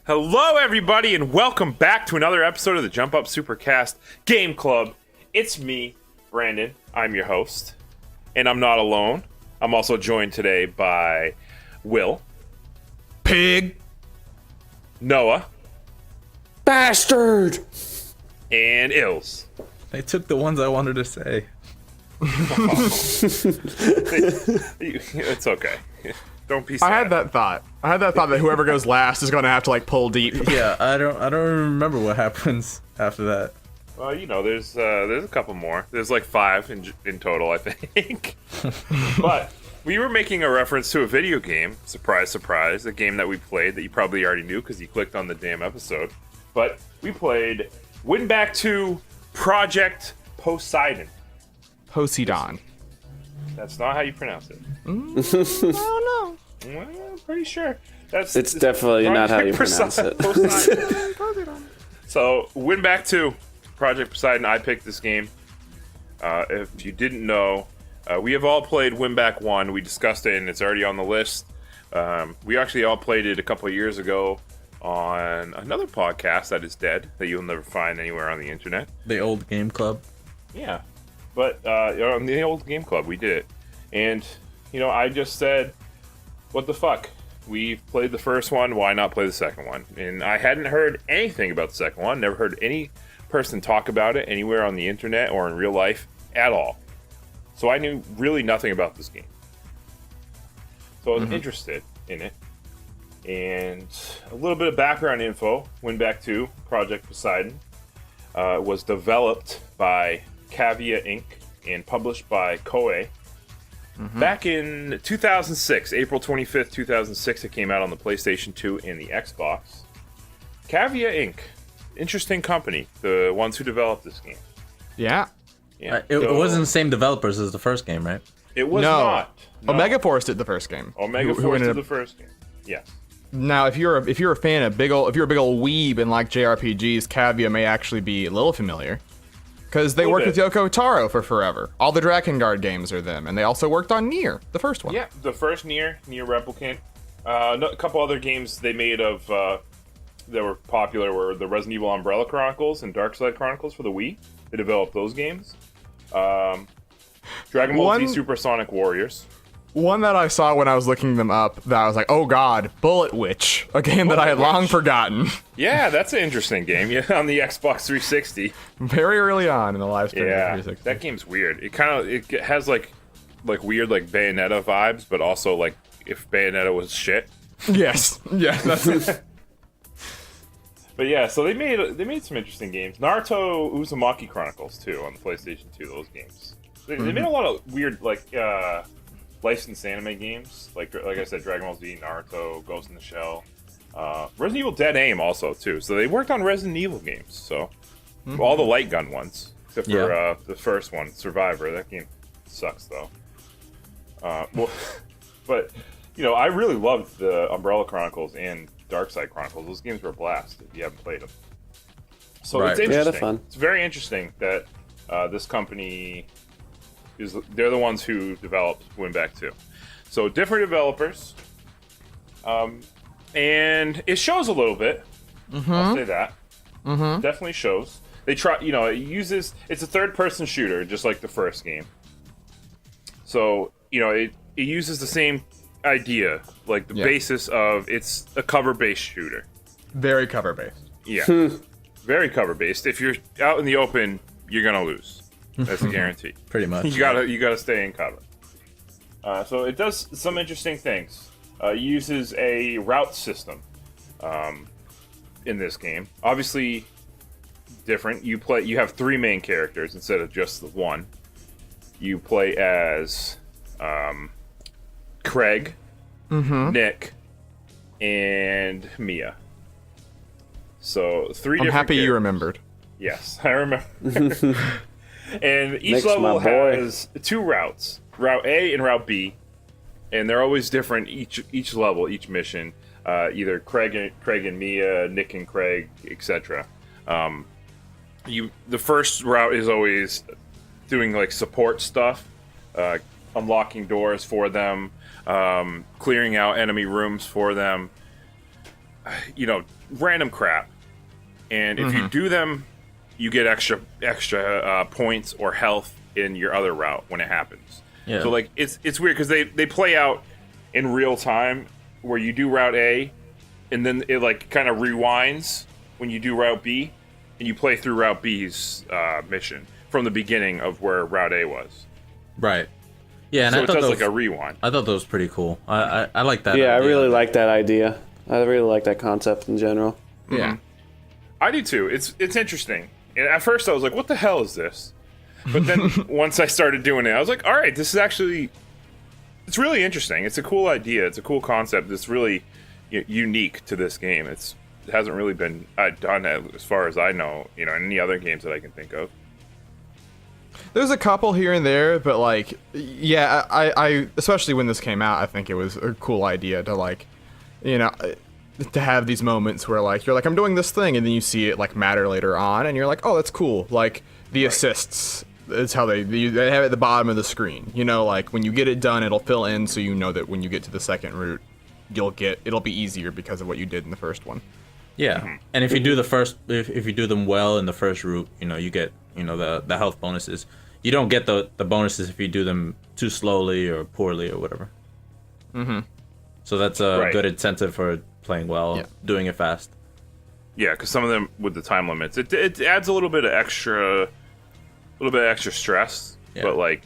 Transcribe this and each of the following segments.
Hello, everybody, and welcome back to another episode of the Up Supercast Game Club. It's me, Brandon. I'm your host, and I'm not alone. I'm also joined today by Will, Pig, Noah, Bastard, and Ills. They took the ones I wanted to say. It's okay. Don't be I sad. had that thought that whoever goes last is going to have to pull deep. Yeah, I don't remember what happens after that. Well, there's a couple more. There's like 5 in total, I think. But we were making a reference to a video game. Surprise, surprise. A game that we played that you probably already knew because you clicked on the damn episode. But we played WinBack 2 Project Poseidon. Poseidon. That's not how you pronounce it. I don't know. Well, I'm pretty sure. It's definitely not how you pronounce it. Poseidon. So, WinBack 2 Project Poseidon. I picked this game. If you didn't know, we have all played WinBack 1. We discussed it, and it's already on the list. We actually all played it a couple of years ago on another podcast that is dead, that you'll never find anywhere on the internet. The old Game Club. Yeah. But on the old Game Club, we did it. And, I just said, what the fuck? We've played the first one, why not play the second one? And I hadn't heard anything about the second one, never heard any person talk about it anywhere on the internet or in real life at all. So I knew really nothing about this game. So I was interested in it. And a little bit of background info. WinBack 2, Project Poseidon, was developed by Cavia Inc. and published by Koei. Back in 2006, April 25th, 2006, it came out on the PlayStation 2 and the Xbox. Cavia Inc. Interesting company, the ones who developed this game. Yeah. It wasn't the same developers as the first game, right? It was No. not. No. Omega Force did the first game. Omega Who Force ended did up- the first game. Yes. Now, if you're a fan of if you're a big old weeb and like JRPGs, Cavia may actually be a little familiar. Because they worked with Yoko Taro for forever. All the Drakengard games are them. And they also worked on Nier, the first one. Yeah, the first Nier Replicant. A couple other games they made of that were popular were the Resident Evil Umbrella Chronicles and Darkside Chronicles for the Wii. They developed those games. Dragon Ball Z Supersonic Warriors. One that I saw when I was looking them up that I was like, oh god, Bullet Witch. A game that I had long forgotten. Yeah, that's an interesting game. Yeah, on the Xbox 360. Very early on in the live stream of Yeah, 360. that game's weird. It has like weird Bayonetta vibes, but also like if Bayonetta was shit. Yes. Yeah, that's it. But yeah, so they made some interesting games. Naruto Uzumaki Chronicles too on the PlayStation 2. Those games. They made a lot of weird licensed anime games, like I said, Dragon Ball Z, Naruto, Ghost in the Shell, Resident Evil Dead Aim also too. So they worked on Resident Evil games. So all the light gun ones, except for the first one, Survivor. That game sucks though. But I really loved the Umbrella Chronicles and Darkside Chronicles. Those games were a blast if you haven't played them. So Right. it's interesting. Yeah, they're fun. It's very interesting that this company they're the ones who developed WinBack 2. So different developers. And it shows a little bit. I'll say that. Definitely shows. They try, it's a third-person shooter, just like the first game. So, it uses the same idea, like the basis of it's a cover-based shooter. Very cover-based. Yeah. Very cover-based. If you're out in the open, you're gonna lose. That's a guarantee. Pretty much. You gotta stay in cover. So it does some interesting things. It uses a route system in this game. Obviously, different. You have 3 main characters instead of just the one. You play as Craig, Nick, and Mia. So 3 I'm different happy you characters. remembered. Yes, I remember. And each Nick's level my boy. has 2 routes, Route A and Route B, and they're always different. Each level, each mission, either Craig and Mia, Nick and Craig, etc. The first route is always doing like support stuff, unlocking doors for them, clearing out enemy rooms for them. random crap. And if you do them, you get extra points or health in your other route when it happens. Yeah. So like it's weird because they play out in real time where you do route A, and then it like kind of rewinds when you do route B, and you play through route B's mission from the beginning of where route A was. Right. Yeah, and so I it thought does that like a rewind. I thought that was pretty cool. I like that. Yeah, I idea. really like that idea. I really like that concept in general. Yeah. I do too. It's interesting. And at first I was like, what the hell is this? But then once I started doing it, I was like, all right, this is actually, it's really interesting. It's a cool idea. It's a cool concept. It's really unique to this game. It hasn't really been done as far as I know, in any other games that I can think of. There's a couple here and there, but like, yeah, I especially when this came out, I think it was a cool idea to like, to have these moments where like you're like, I'm doing this thing, and then you see it like matter later on, and you're like, oh, that's cool. Like the assists, it's how they have it at the bottom of the screen. Like when you get it done, it'll fill in, so you know that when you get to the second route, it'll be easier because of what you did in the first one. Yeah, and if you do if you do them well in the first route, you get the health bonuses. You don't get the bonuses if you do them too slowly or poorly or whatever. So that's a good incentive for playing well, doing it fast. Yeah, because some of them with the time limits, it adds a little bit of extra stress, but like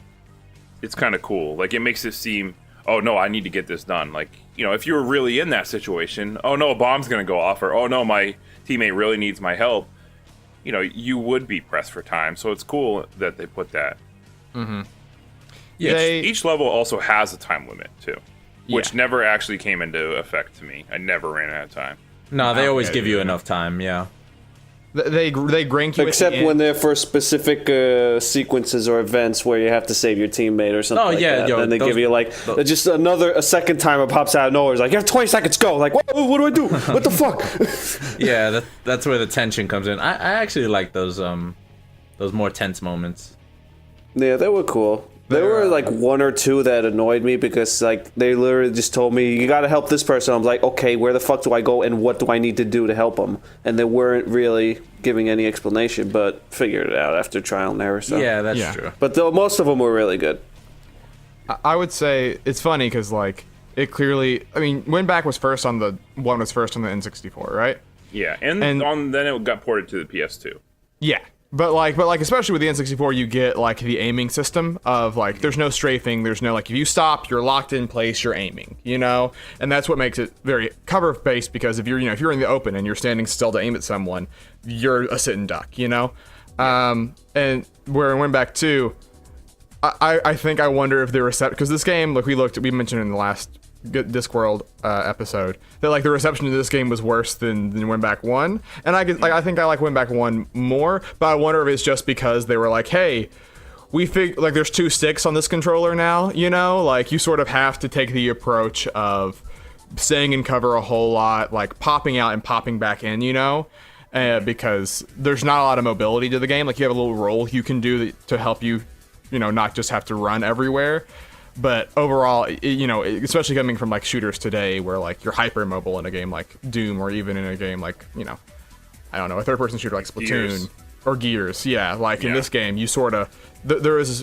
it's kind of cool. Like it makes it seem, oh no, I need to get this done. Like if you were really in that situation, oh no, a bomb's gonna go off, or oh no, my teammate really needs my help. You would be pressed for time. So it's cool that they put that. Yeah, each level also has a time limit too, which never actually came into effect to me. I never ran out of time. No, they always give you enough time. Yeah. They rank you Except at the when end. they're for specific sequences or events where you have to save your teammate or something that. Then they give you like just a second timer pops out of nowhere. It's like, you have 20 seconds, go. Like, what do I do? What the fuck? Yeah, that's where the tension comes in. I actually like those more tense moments. Yeah, they were cool. There were like one or two that annoyed me because like they literally just told me, you gotta help this person. I was like, okay, where the fuck do I go and what do I need to do to help them? And they weren't really giving any explanation, but figured it out after trial and error. So. Yeah, that's true. But most of them were really good. I would say it's funny because like it clearly, WinBack was first on the N64, right? Yeah, and then it got ported to the PS2. Yeah. But like especially with the N64, you get like the aiming system of like there's no strafing, there's no like if you stop, you're locked in place, you're aiming, and that's what makes it very cover based because if you're in the open and you're standing still to aim at someone, you're a sit and duck, and where in WinBack 2, I think I wonder if the reception because this game like we mentioned in the last Discworld episode that like the reception to this game was worse than WinBack 1, and I think I like WinBack 1 more, but I wonder if it's just because they were like, hey, we like there's 2 sticks on this controller now, like you sort of have to take the approach of staying in cover a whole lot, like popping out and popping back in, because there's not a lot of mobility to the game. Like you have a little roll you can do to help you, not just have to run everywhere. But overall, especially coming from like shooters today where like you're hyper mobile in a game like Doom or even in a game like, I don't know, a third person shooter like Splatoon or Gears. Yeah, like in this game, you sort of,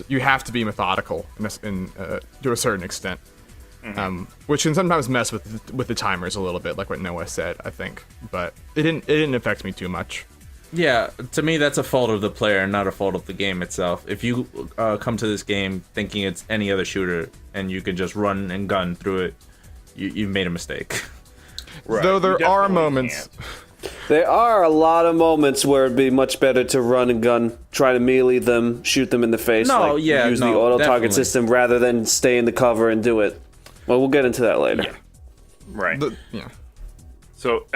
you have to be methodical to a certain extent, which can sometimes mess with the timers a little bit, like what Noah said, I think. But it didn't affect me too much. Yeah, to me that's a fault of the player, not a fault of the game itself. If you come to this game thinking it's any other shooter and you can just run and gun through it, you've made a mistake. Right. Though there are moments. There are a lot of moments where it'd be much better to run and gun, try to melee them, shoot them in the face, use the auto-target system rather than stay in the cover and do it. Well, we'll get into that later. Yeah. Right. Yeah. So,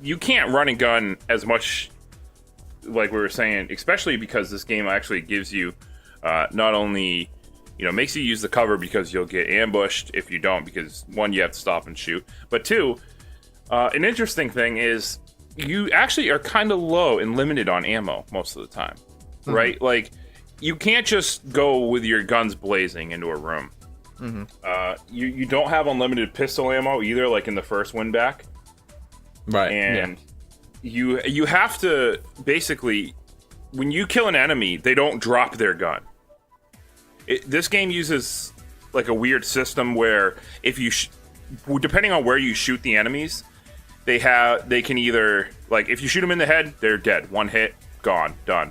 you can't run and gun as much, like we were saying, especially because this game actually gives you not only, makes you use the cover because you'll get ambushed if you don't, because one, you have to stop and shoot, but two, an interesting thing is you actually are kind of low and limited on ammo most of the time, right? Like, you can't just go with your guns blazing into a room. You don't have unlimited pistol ammo either, like in the first WinBack. Right. And you have to basically, when you kill an enemy, they don't drop their gun. This game uses like a weird system where if you, depending on where you shoot the enemies, they can either, like, if you shoot them in the head, they're dead. One hit, gone, done.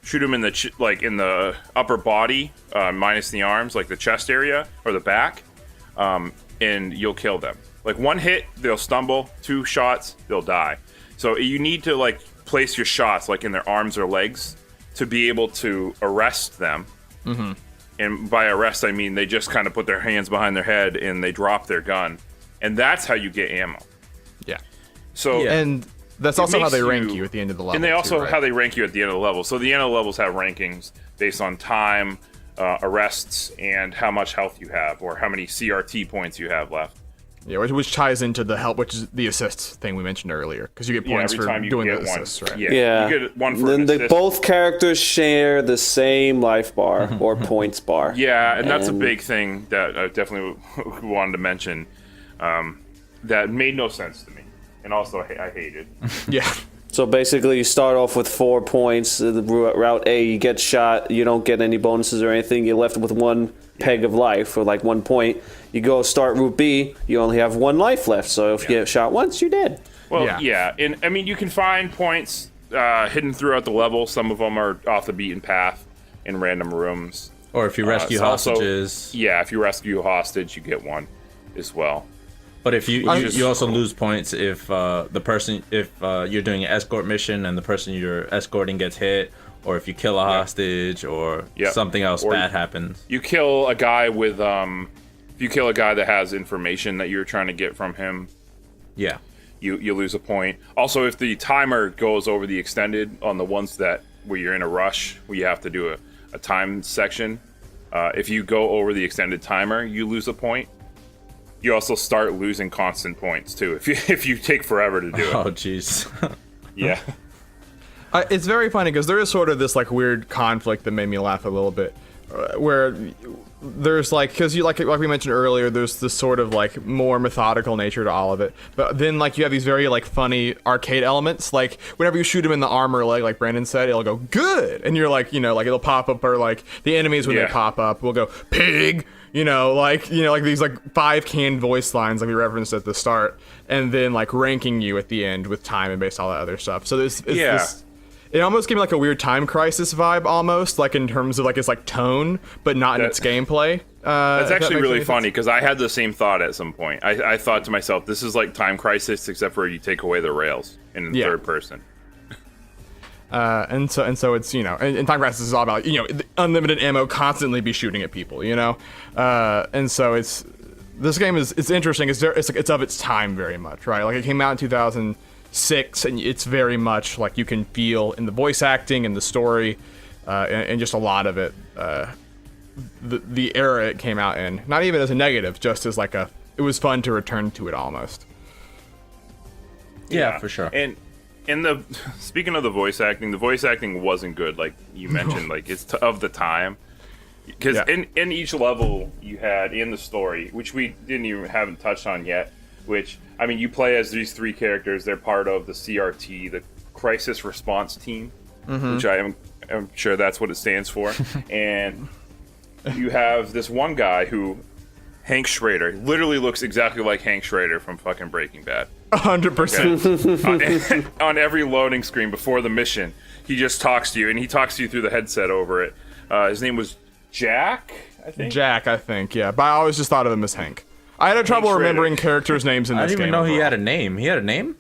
Shoot them in the in the upper body, minus the arms, like the chest area or the back, and you'll kill them. Like, one hit, they'll stumble. 2 shots, they'll die. So you need to, like, place your shots like in their arms or legs to be able to arrest them. Mm-hmm. And by arrest, I mean they just kind of put their hands behind their head and they drop their gun, and that's how you get ammo. Yeah. So and that's also how they rank you at the end of the level. And they also too, right? how they rank you at the end of the level. So the end of the levels have rankings based on time, arrests, and how much health you have, or how many CRT points you have left. Yeah, which ties into the help, which is the assists thing we mentioned earlier, because you get points every for time you doing get the one. assists, right? Yeah. You get one for then an assist. both characters share the same life bar or points bar. Yeah, and that's a big thing that I definitely wanted to mention. That made no sense to me, and also I hated. Yeah. So basically, you start off with 4 points. Route A, you get shot. You don't get any bonuses or anything. You're left with 1 peg of life, or like 1 point. You go start Route B. You only have 1 life left. So if you get shot once, you're dead. Well, yeah, and I mean you can find points hidden throughout the level. Some of them are off the beaten path in random rooms. Or if you rescue hostages. If you rescue a hostage, you get 1 as well. But if you also lose points if you're doing an escort mission and the person you're escorting gets hit, or if you kill a hostage, or something else bad happens. You kill a guy with if you kill a guy that has information that you're trying to get from him, you lose a point. Also, if the timer goes over the extended on the ones that where you're in a rush, where you have to do a time section, if you go over the extended timer, you lose a point. You also start losing constant points too if you take forever to do it. Oh, jeez. Yeah. It's very funny because there is sort of this like weird conflict that made me laugh a little bit, where there's like, because you like we mentioned earlier, there's this sort of like more methodical nature to all of it, but then like you have these very like funny arcade elements, like whenever you shoot him in the arm or leg, like Brandon said, it'll go good, and you're like, like it'll pop up, or like the enemies when they pop up will go pig. Like these like 5 canned voice lines like we referenced at the start, and then like ranking you at the end with time and based on all that other stuff. So this it almost gave me like a weird Time Crisis vibe, almost like in terms of like its like tone, but not in its gameplay. That's actually really funny because I had the same thought at some point. I thought to myself, this is like Time Crisis except for you take away the rails in third person. And so it's and Time Crisis is all about unlimited ammo, constantly be shooting at people, and so this game it's interesting. It's of its time very much, right? Like it came out in 2006, and it's very much like you can feel in the voice acting and the story, and just a lot of it, the era it came out in. Not even as a negative, just as like it was fun to return to it almost. Yeah, for sure. And speaking of the voice acting wasn't good, like you mentioned. Like it's of the time, because in each level you had in the story, which we haven't touched on yet. Which I mean, you play as these 3 characters. They're part of the CRT, the Crisis Response Team, which I'm sure that's what it stands for. And you have this one guy who, Hank Schrader, literally looks exactly like Hank Schrader from fucking Breaking Bad. 100%. On every loading screen before the mission, he just talks to you, and he talks to you through the headset over it. His name was Jack, I think. Jack, I think, yeah. But I always just thought of him as Hank. I had trouble remembering characters' names in this game. I didn't even know he had a name. He had a name?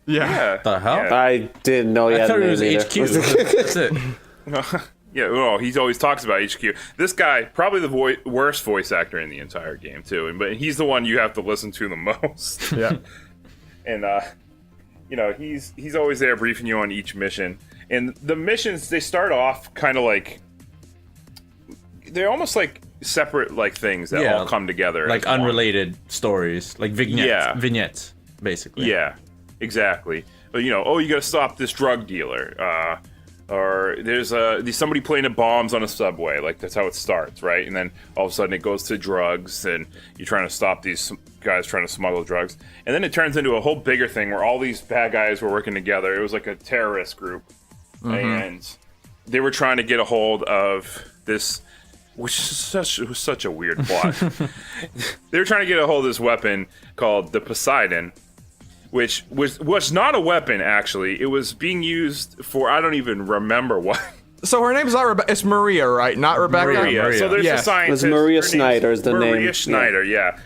Yeah. What the hell? Yeah. I didn't know he had a name. I thought it was HQ. That's it. Yeah, well, he always talks about HQ. This guy, probably the worst voice actor in the entire game, too. But he's the one you have to listen to the most. Yeah. And, he's always there briefing you on each mission. And the missions, they start off kind of like... They're almost like separate like things that all come together. Like unrelated stories. Like vignettes, basically. Yeah, exactly. But, you gotta stop this drug dealer. or there's somebody planting bombs on a subway. Like that's how it starts, right? And then all of a sudden it goes to drugs, and you're trying to stop these guys trying to smuggle drugs. And then it turns into a whole bigger thing where all these bad guys were working together. It was like a terrorist group, and they were trying to get a hold of this, which was such a weird plot. They were trying to get a hold of this weapon called the Poseidon, which was not a weapon, actually. It was being used for, I don't even remember what. So her name's not Rebecca. It's Maria, right? Not Rebecca. Maria. So there's a scientist. It's Maria Snyder is the name. Maria Schneider, yeah.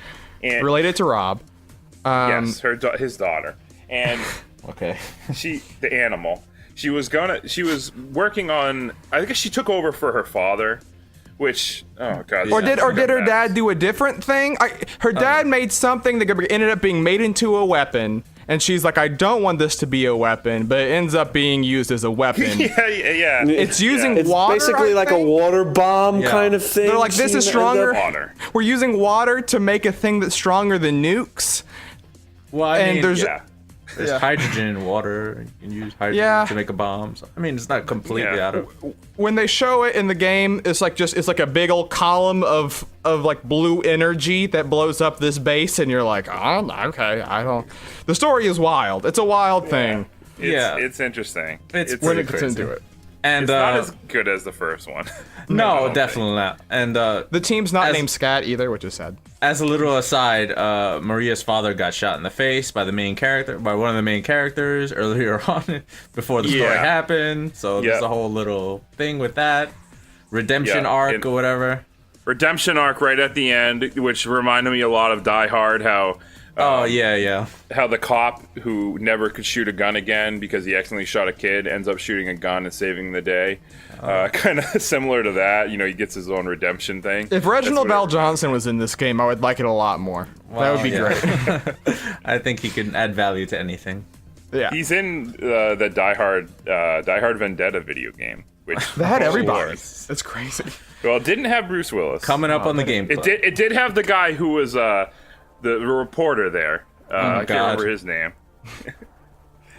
And Related to Rob. yes, his daughter. And Okay. the animal. She was working on, I guess she took over for her father, which, oh god. Or did her dad do a different thing? Her dad made something that ended up being made into a weapon, and she's like, I don't want this to be a weapon, but it ends up being used as a weapon. yeah. It's using It's water. basically I like a think? water bomb kind of thing. They're like, this is stronger. Water. We're using water to make a thing that's stronger than nukes. Well, I And mean, there's there's hydrogen in water. You can use hydrogen to make a bomb. So, I mean, it's not completely out of. when they show it in the game, it's like a big old column of like blue energy that blows up this base, and you're like, oh, okay, I don't. The story is wild. It's a wild thing. It's interesting. It's When pretty it gets crazy. into it. And It's not as good as the first one. no, definitely not. And The team's not As- named Scat either, which is sad. as a little aside, Maria's father got shot in the face by one of the main characters earlier on before the story Yeah. happened. So there's Yep. a whole little thing with that redemption Yeah, arc or whatever. Redemption arc right at the end, which reminded me a lot of Die Hard, how the cop who never could shoot a gun again because he accidentally shot a kid ends up shooting a gun and saving the day. Kind of similar to that. He gets his own redemption thing. If Reginald That's Val what Johnson was in this game, I would like it a lot more. That would be great. I think he can add value to anything. Yeah. He's in the Die Hard Vendetta video game, which They had Bruce everybody. Willis. It's crazy. Well, it didn't have Bruce Willis. Coming up on the game. It did have the guy who was the reporter there. I can't God. remember his name.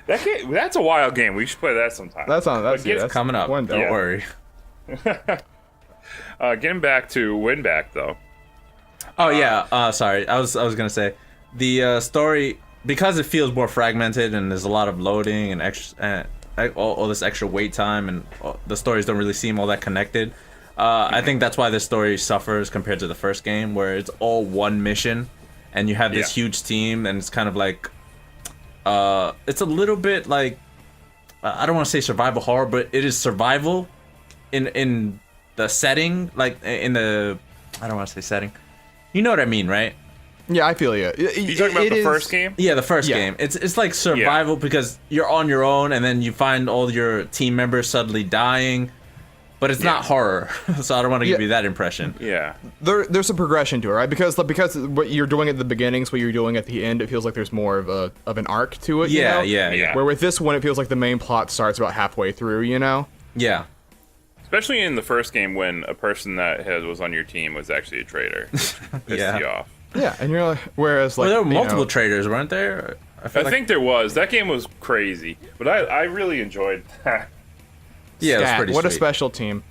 That's a wild game. We should play that sometime. That's coming up. One day. Don't worry. Getting back to WinBack though. Oh yeah. Sorry. I was gonna say the story, because it feels more fragmented and there's a lot of loading and extra all this extra wait time, and the stories don't really seem all that connected. I think that's why this story suffers compared to the first game, where it's all one mission and you have this huge team, and it's kind of like it's a little bit like I don't want to say survival horror, but it is survival in the setting, like in the, I don't want to say setting. You know what I mean, right? Yeah, I feel you. You talking about the first game? Yeah, the first Yeah. game. It's like survival because you're on your own, and then you find all your team members suddenly dying. But it's not horror, so I don't want to give you that impression. Yeah. There's a progression to it, right? Because what you're doing at the beginning is what you're doing at the end. It feels like there's more of an arc to it. Yeah, you know? yeah. Where with this one, it feels like the main plot starts about halfway through. Yeah. Especially in the first game when a person that was on your team was actually a traitor. Pissed Yeah. you off. Yeah, and you're like, whereas like Well, there were multiple you know, traders, weren't there? I think there was. That game was crazy, but I really enjoyed that. Yeah, it was Scat, pretty what a sweet. special team.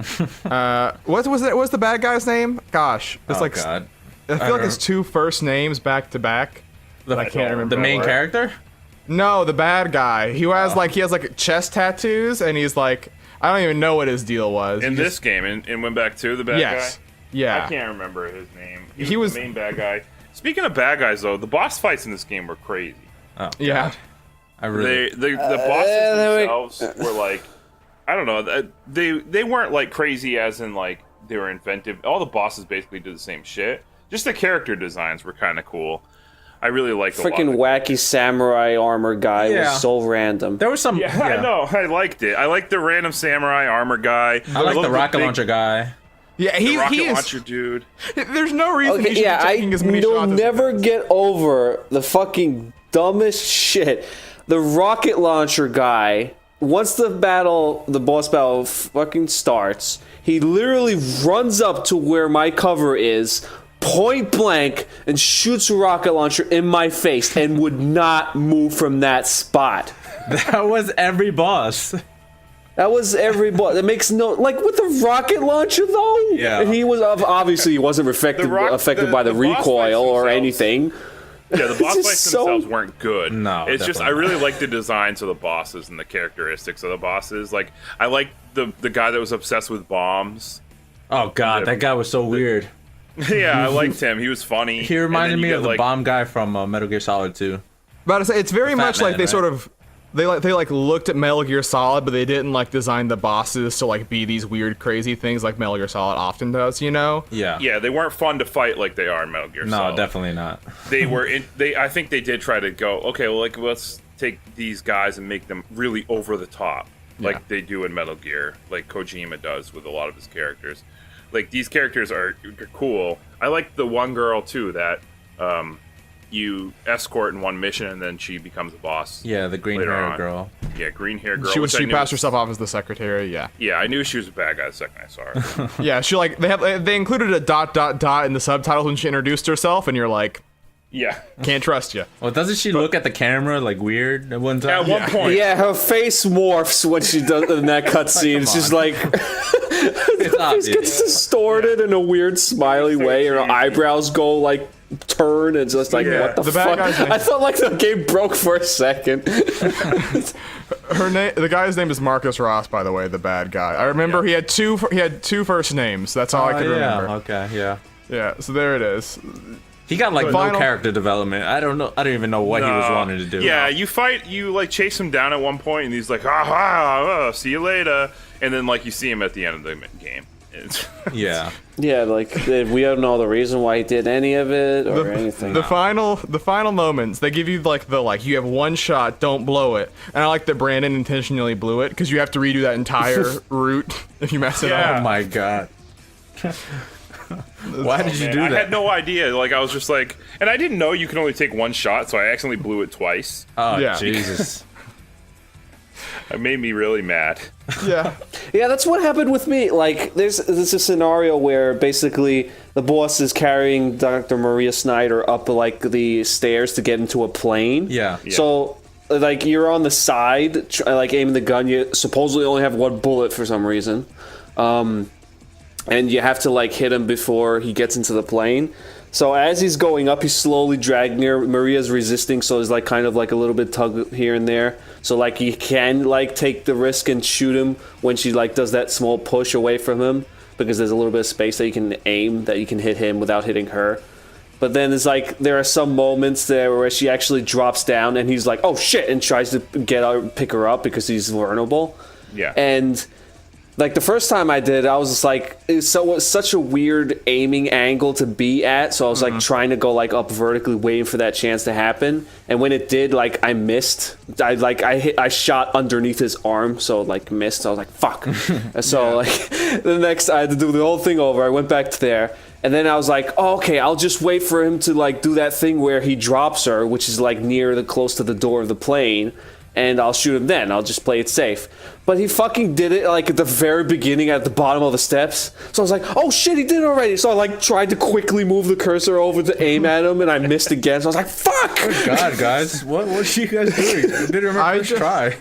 What was that? What's the bad guy's name? Gosh, it's Oh, like God. I feel like it's two first names back to back. I can't remember The main what. character? No, the bad guy. He has like chest tattoos, and he's like, I don't even know what his deal was. In He this just- game, in WinBack 2, the bad yes, guy? yeah. I can't remember his name. He was- the main bad guy. Speaking of bad guys, though, the boss fights in this game were crazy. Oh, Yeah. I really. The bosses themselves were like, I don't know. They weren't like crazy as in like they were inventive. All the bosses basically did the same shit. Just the character designs were kind of cool. I really liked Freaking wacky samurai armor guy Yeah. was so random. There was some. Yeah, I know. I liked it. I liked the random samurai armor guy. I like the love rocket big- launcher guy. Yeah, The he rocket is. launcher dude. There's no reason he Okay, should yeah, be I taking as many will shots as never he does. get over the fucking dumbest shit. The rocket launcher guy, once the boss battle fucking starts, he literally runs up to where my cover is, point blank, and shoots a rocket launcher in my face and would not move from that spot. That was every boss. That was every boss. That makes no like with the rocket launcher though. Yeah. And he was obviously he wasn't affected by the boss fights recoil or themselves- anything. Yeah, the boss just fights so- themselves weren't good. No, it's just I definitely really like the designs of the bosses and the characteristics of the bosses. Like I like the guy that was obsessed with bombs. Oh god, that guy was so weird. Yeah, I liked him. He was funny. He reminded And then me you of get, the like, bomb guy from Metal Gear Solid 2. But I say it's very The much fat like man, they right? sort of they looked at Metal Gear Solid, but they didn't like design the bosses to like be these weird, crazy things like Metal Gear Solid often does. You know? Yeah. Yeah, they weren't fun to fight like they are in Metal Gear No, Solid. definitely not. They were. I think they did try to go. Okay, well, like let's take these guys and make them really over the top, like Yeah. they do in Metal Gear, like Kojima does with a lot of his characters. Like these characters are cool. I like the one girl too that you escort in one mission and then she becomes a boss. Yeah, the green later hair on. girl. Yeah, green hair girl. She which I knew passed herself off as the secretary. Yeah. Yeah, I knew she was a bad guy the second I saw her. Yeah. She like they included a ... in the subtitles when she introduced herself, and you're like, Yeah. can't trust you. Well, doesn't she look at the camera like weird at one time? At one point. Yeah, her face morphs when she does in that cutscene. It's just like It's face obvious. gets distorted in a weird smily way, and her eyebrows go like turn. And just like Yeah. what the The bad fuck? guy's name- I felt like the game broke for a second. The guy's name is Marcus Ross, by the way, the bad guy. I remember he had two first names. That's all I could remember. Okay, yeah. Yeah. So there it is. He got like Final- no character development. I don't know. I don't even know what he was wanting to do. Yeah, you like chase him down at one point, and he's like, see you later. And then like you see him at the end of the game. It's- Yeah. Yeah, like we don't know the reason why he did any of it or anything. The final moments, they give you you have one shot, don't blow it. And I like that Brandon intentionally blew it because you have to redo that entire route if you mess it Yeah. up. Oh my god. Why did you Man, do I that? had no idea. Like I was just like, and I didn't know you can only take one shot, so I accidentally blew it twice. Oh Yeah. Jesus. It made me really mad. Yeah. Yeah, that's what happened with me. Like, there's a scenario where basically the boss is carrying Dr. Maria Snyder up like the stairs to get into a plane. Yeah. So, like, you're on the side, like aiming the gun. You supposedly only have one bullet for some reason, and you have to like hit him before he gets into the plane. So as he's going up, he's slowly dragging her. Maria's resisting, so there's like kind of like a little bit tug here and there. So like you can like take the risk and shoot him when she like does that small push away from him, because there's a little bit of space that you can aim that you can hit him without hitting her. But then it's like there are some moments there where she actually drops down and he's like, "Oh shit!" and tries to pick her up because he's vulnerable. Yeah. And like the first time I did, I was just like, it was such a weird aiming angle to be at. So I was like trying to go like up vertically, waiting for that chance to happen. And when it did, like I missed. I shot underneath his arm, so like missed. So I was like, fuck. And so like the next, I had to do the whole thing over. I went back to there. And then I was like, oh, okay, I'll just wait for him to like do that thing where he drops her, which is like close to the door of the plane. And I'll shoot him then. I'll just play it safe. But he fucking did it like at the very beginning at the bottom of the steps. So I was like, oh shit, he did it already. So I like tried to quickly move the cursor over to aim at him and I missed again. So I was like, fuck! God, guys, what are you guys doing? You did it on my first try.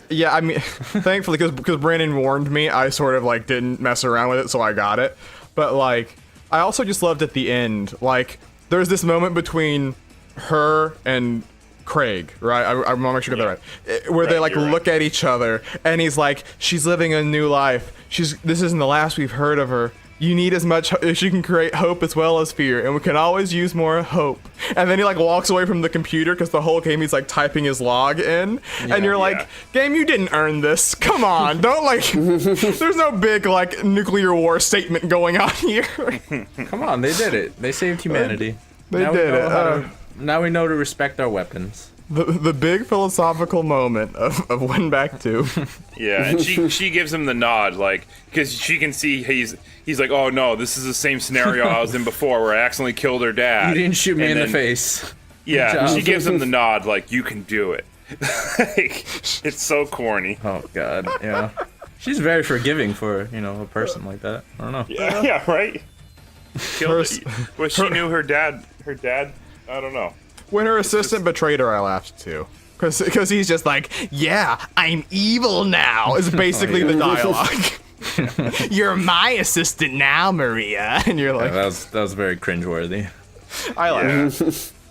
Yeah, I mean, thankfully, because Brandon warned me, I sort of like didn't mess around with it, so I got it. But like, I also just loved at the end, like, there's this moment between her and Craig, right? I want to make sure I got that right. Where they like you're look at each other, and he's like, "She's living a new life. This isn't the last we've heard of her. You need as much as you can create hope as well as fear, and we can always use more hope." And then he like walks away from the computer because the whole game he's like typing his log in, and you're like, "Game, you didn't earn this. Come on, don't like." There's no big like nuclear war statement going on here. Come on, they did it. They saved humanity. They did it. Now we know to respect our weapons. The big philosophical moment of WinBack 2. Yeah, and she gives him the nod, like, because she can see he's like, oh no, this is the same scenario I was in before where I accidentally killed her dad. You didn't shoot me And in the then- face. Yeah, Good job. she gives him the nod, like, you can do it. Like, it's so corny. Oh God, yeah. She's very forgiving for a person like that. I don't know. Yeah, right? Killed it. Well, she knew her dad, I don't know. When her assistant betrayed her, I laughed too. Because he's just like, yeah, I'm evil now, is basically the dialogue. You're my assistant now, Maria. And you're like, that was very cringeworthy. I like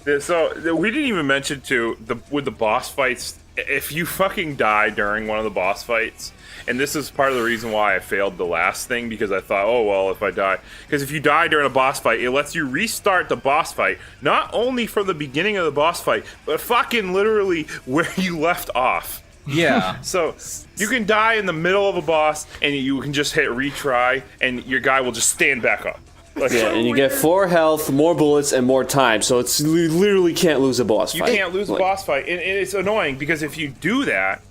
it. So we didn't even mention too with the boss fights. If you fucking die during one of the boss fights, and this is part of the reason why I failed the last thing, because I thought, oh well, if I die, because if you die during a boss fight, it lets you restart the boss fight, not only from the beginning of the boss fight, but fucking literally where you left off. Yeah. So you can die in the middle of a boss, and you can just hit retry, and your guy will just stand back up. Like, Yeah, and you get 4 health, more bullets, and more time. So it's you literally can't lose a boss You fight. can't lose a boss fight, and it's annoying because if you do that,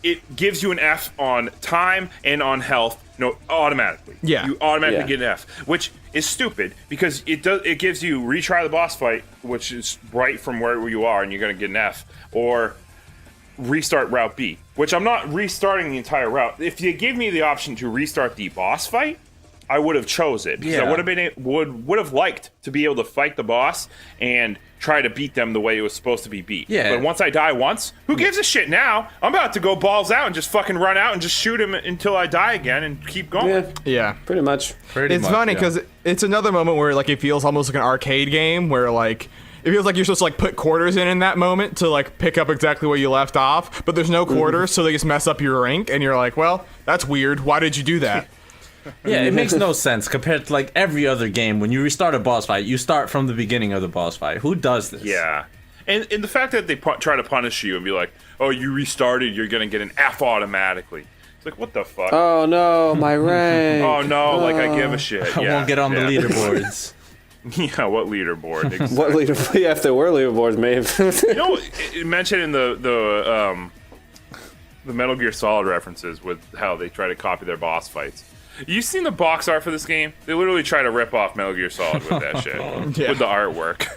it gives you an F on time and on health. No, automatically. Yeah. You automatically Yeah. get an F, which is stupid because it gives you retry the boss fight, which is right from where you are, and you're gonna get an F, or restart route B, which I'm not restarting the entire route. If you gave me the option to restart the boss fight, I would have chose it because I Yeah. would have been would have liked to be able to fight the boss and try to beat them the way it was supposed to be beat. Yeah. But once I die once, who gives a shit now? I'm about to go balls out and just fucking run out and just shoot him until I die again and keep going. Yeah, Yeah. pretty much. Pretty It's much, funny yeah. because it's another moment where like it feels almost like an arcade game where like it feels like you're supposed to like put quarters in that moment to like pick up exactly where you left off, but there's no quarters, so they just mess up your rank, and you're like, well, that's weird. Why did you do that? Yeah, it makes no sense compared to like every other game. When you restart a boss fight, you start from the beginning of the boss fight. Who does this? Yeah. And the fact that they try to punish you and be like, oh, you restarted, you're going to get an F automatically. It's like, what the fuck? Oh no, my rank. Oh, no, like, I give a shit. I Yeah, won't get on the yeah. leaderboards. Yeah, what leaderboard? Exactly. What leader? Yeah, if there were leaderboards, maybe. You know, it mentioned in the Metal Gear Solid references with how they try to copy their boss fights. You seen the box art for this game? They literally try to rip off Metal Gear Solid with that shit, Yeah. with the artwork.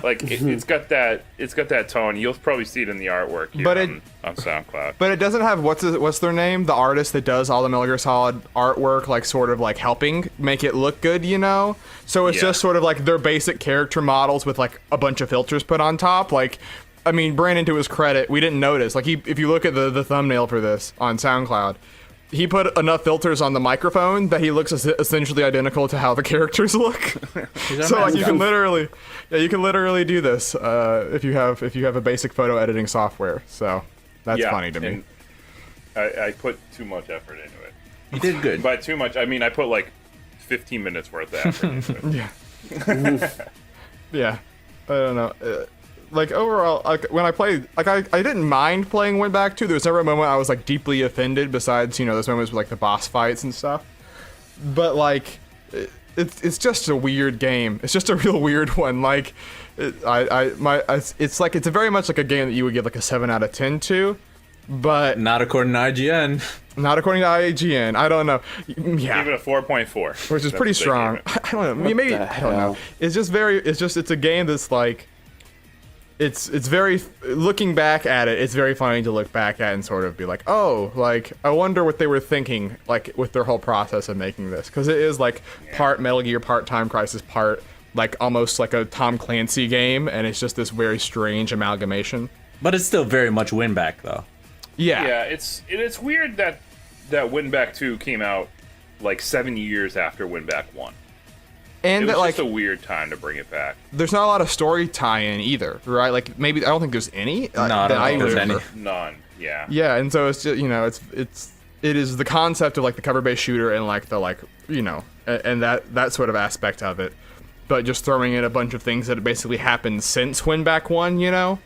Like it's got that tone. You'll probably see it in the artwork here But on SoundCloud. But it doesn't have what's their name? The artist that does all the Metal Gear Solid artwork, like sort of like helping make it look good, you know? So it's Yeah. just sort of like their basic character models with like a bunch of filters put on top. Like, I mean, Brandon, to his credit, we didn't notice. Like, if you look at the thumbnail for this on SoundCloud, he put enough filters on the microphone that he looks essentially identical to how the characters look. So like you can literally do this if you have a basic photo editing software. So that's funny to me. and I put too much effort into it. You did good. By too much, I mean I put like 15 minutes worth of effort into it. Yeah, I don't know. Like overall, like when I played, like I didn't mind playing WinBack 2. There was never a moment I was like deeply offended. Besides, you know, those moments with like the boss fights and stuff. But like, it's just a weird game. It's just a real weird one. Like, it's like it's very much like a game that you would give like a 7 out of 10 to, but Not according to IGN. not according to IGN. I don't know. Yeah. Give it a 4.4, Which is pretty strong. I don't know. Maybe the I don't know. hell? It's a game that's like it's very looking back at it, it's very funny to look back at and sort of be like, "Oh, like I wonder what they were thinking like with their whole process of making this." Cuz it is like part Metal Gear, part Time Crisis, part like almost like a Tom Clancy game, and it's just this very strange amalgamation. But it's still very much WinBack though. Yeah. Yeah, it's weird that WinBack 2 came out like 7 years after WinBack 1. And It was that like just a weird time to bring it back. there's not a lot of story tie-in either, right? Like maybe I don't think there's any. No, I don't think there's any. None. Yeah. Yeah, and so it's just, you know, it is the concept of like the cover-based shooter and like the like, you know, and that sort of aspect of it, but just throwing in a bunch of things that have basically happened since WinBack 1, you know,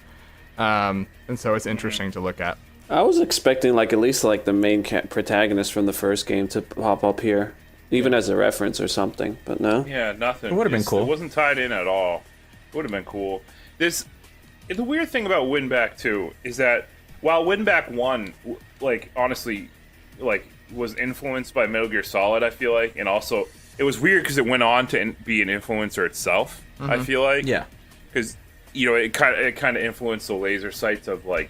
and so it's interesting to look at. I was expecting like at least like the main protagonist from the first game to pop up here, even as a reference or something. But no. Yeah, nothing. It would've been cool. It wasn't tied in at all. It would have been cool. The weird thing about WinBack 2 is that while WinBack 1, like, honestly, like, was influenced by Metal Gear Solid, I feel like, and also, it was weird because it went on to be an influencer itself, I feel like. Yeah. Because, you know, it kind of influenced the laser sights of, like,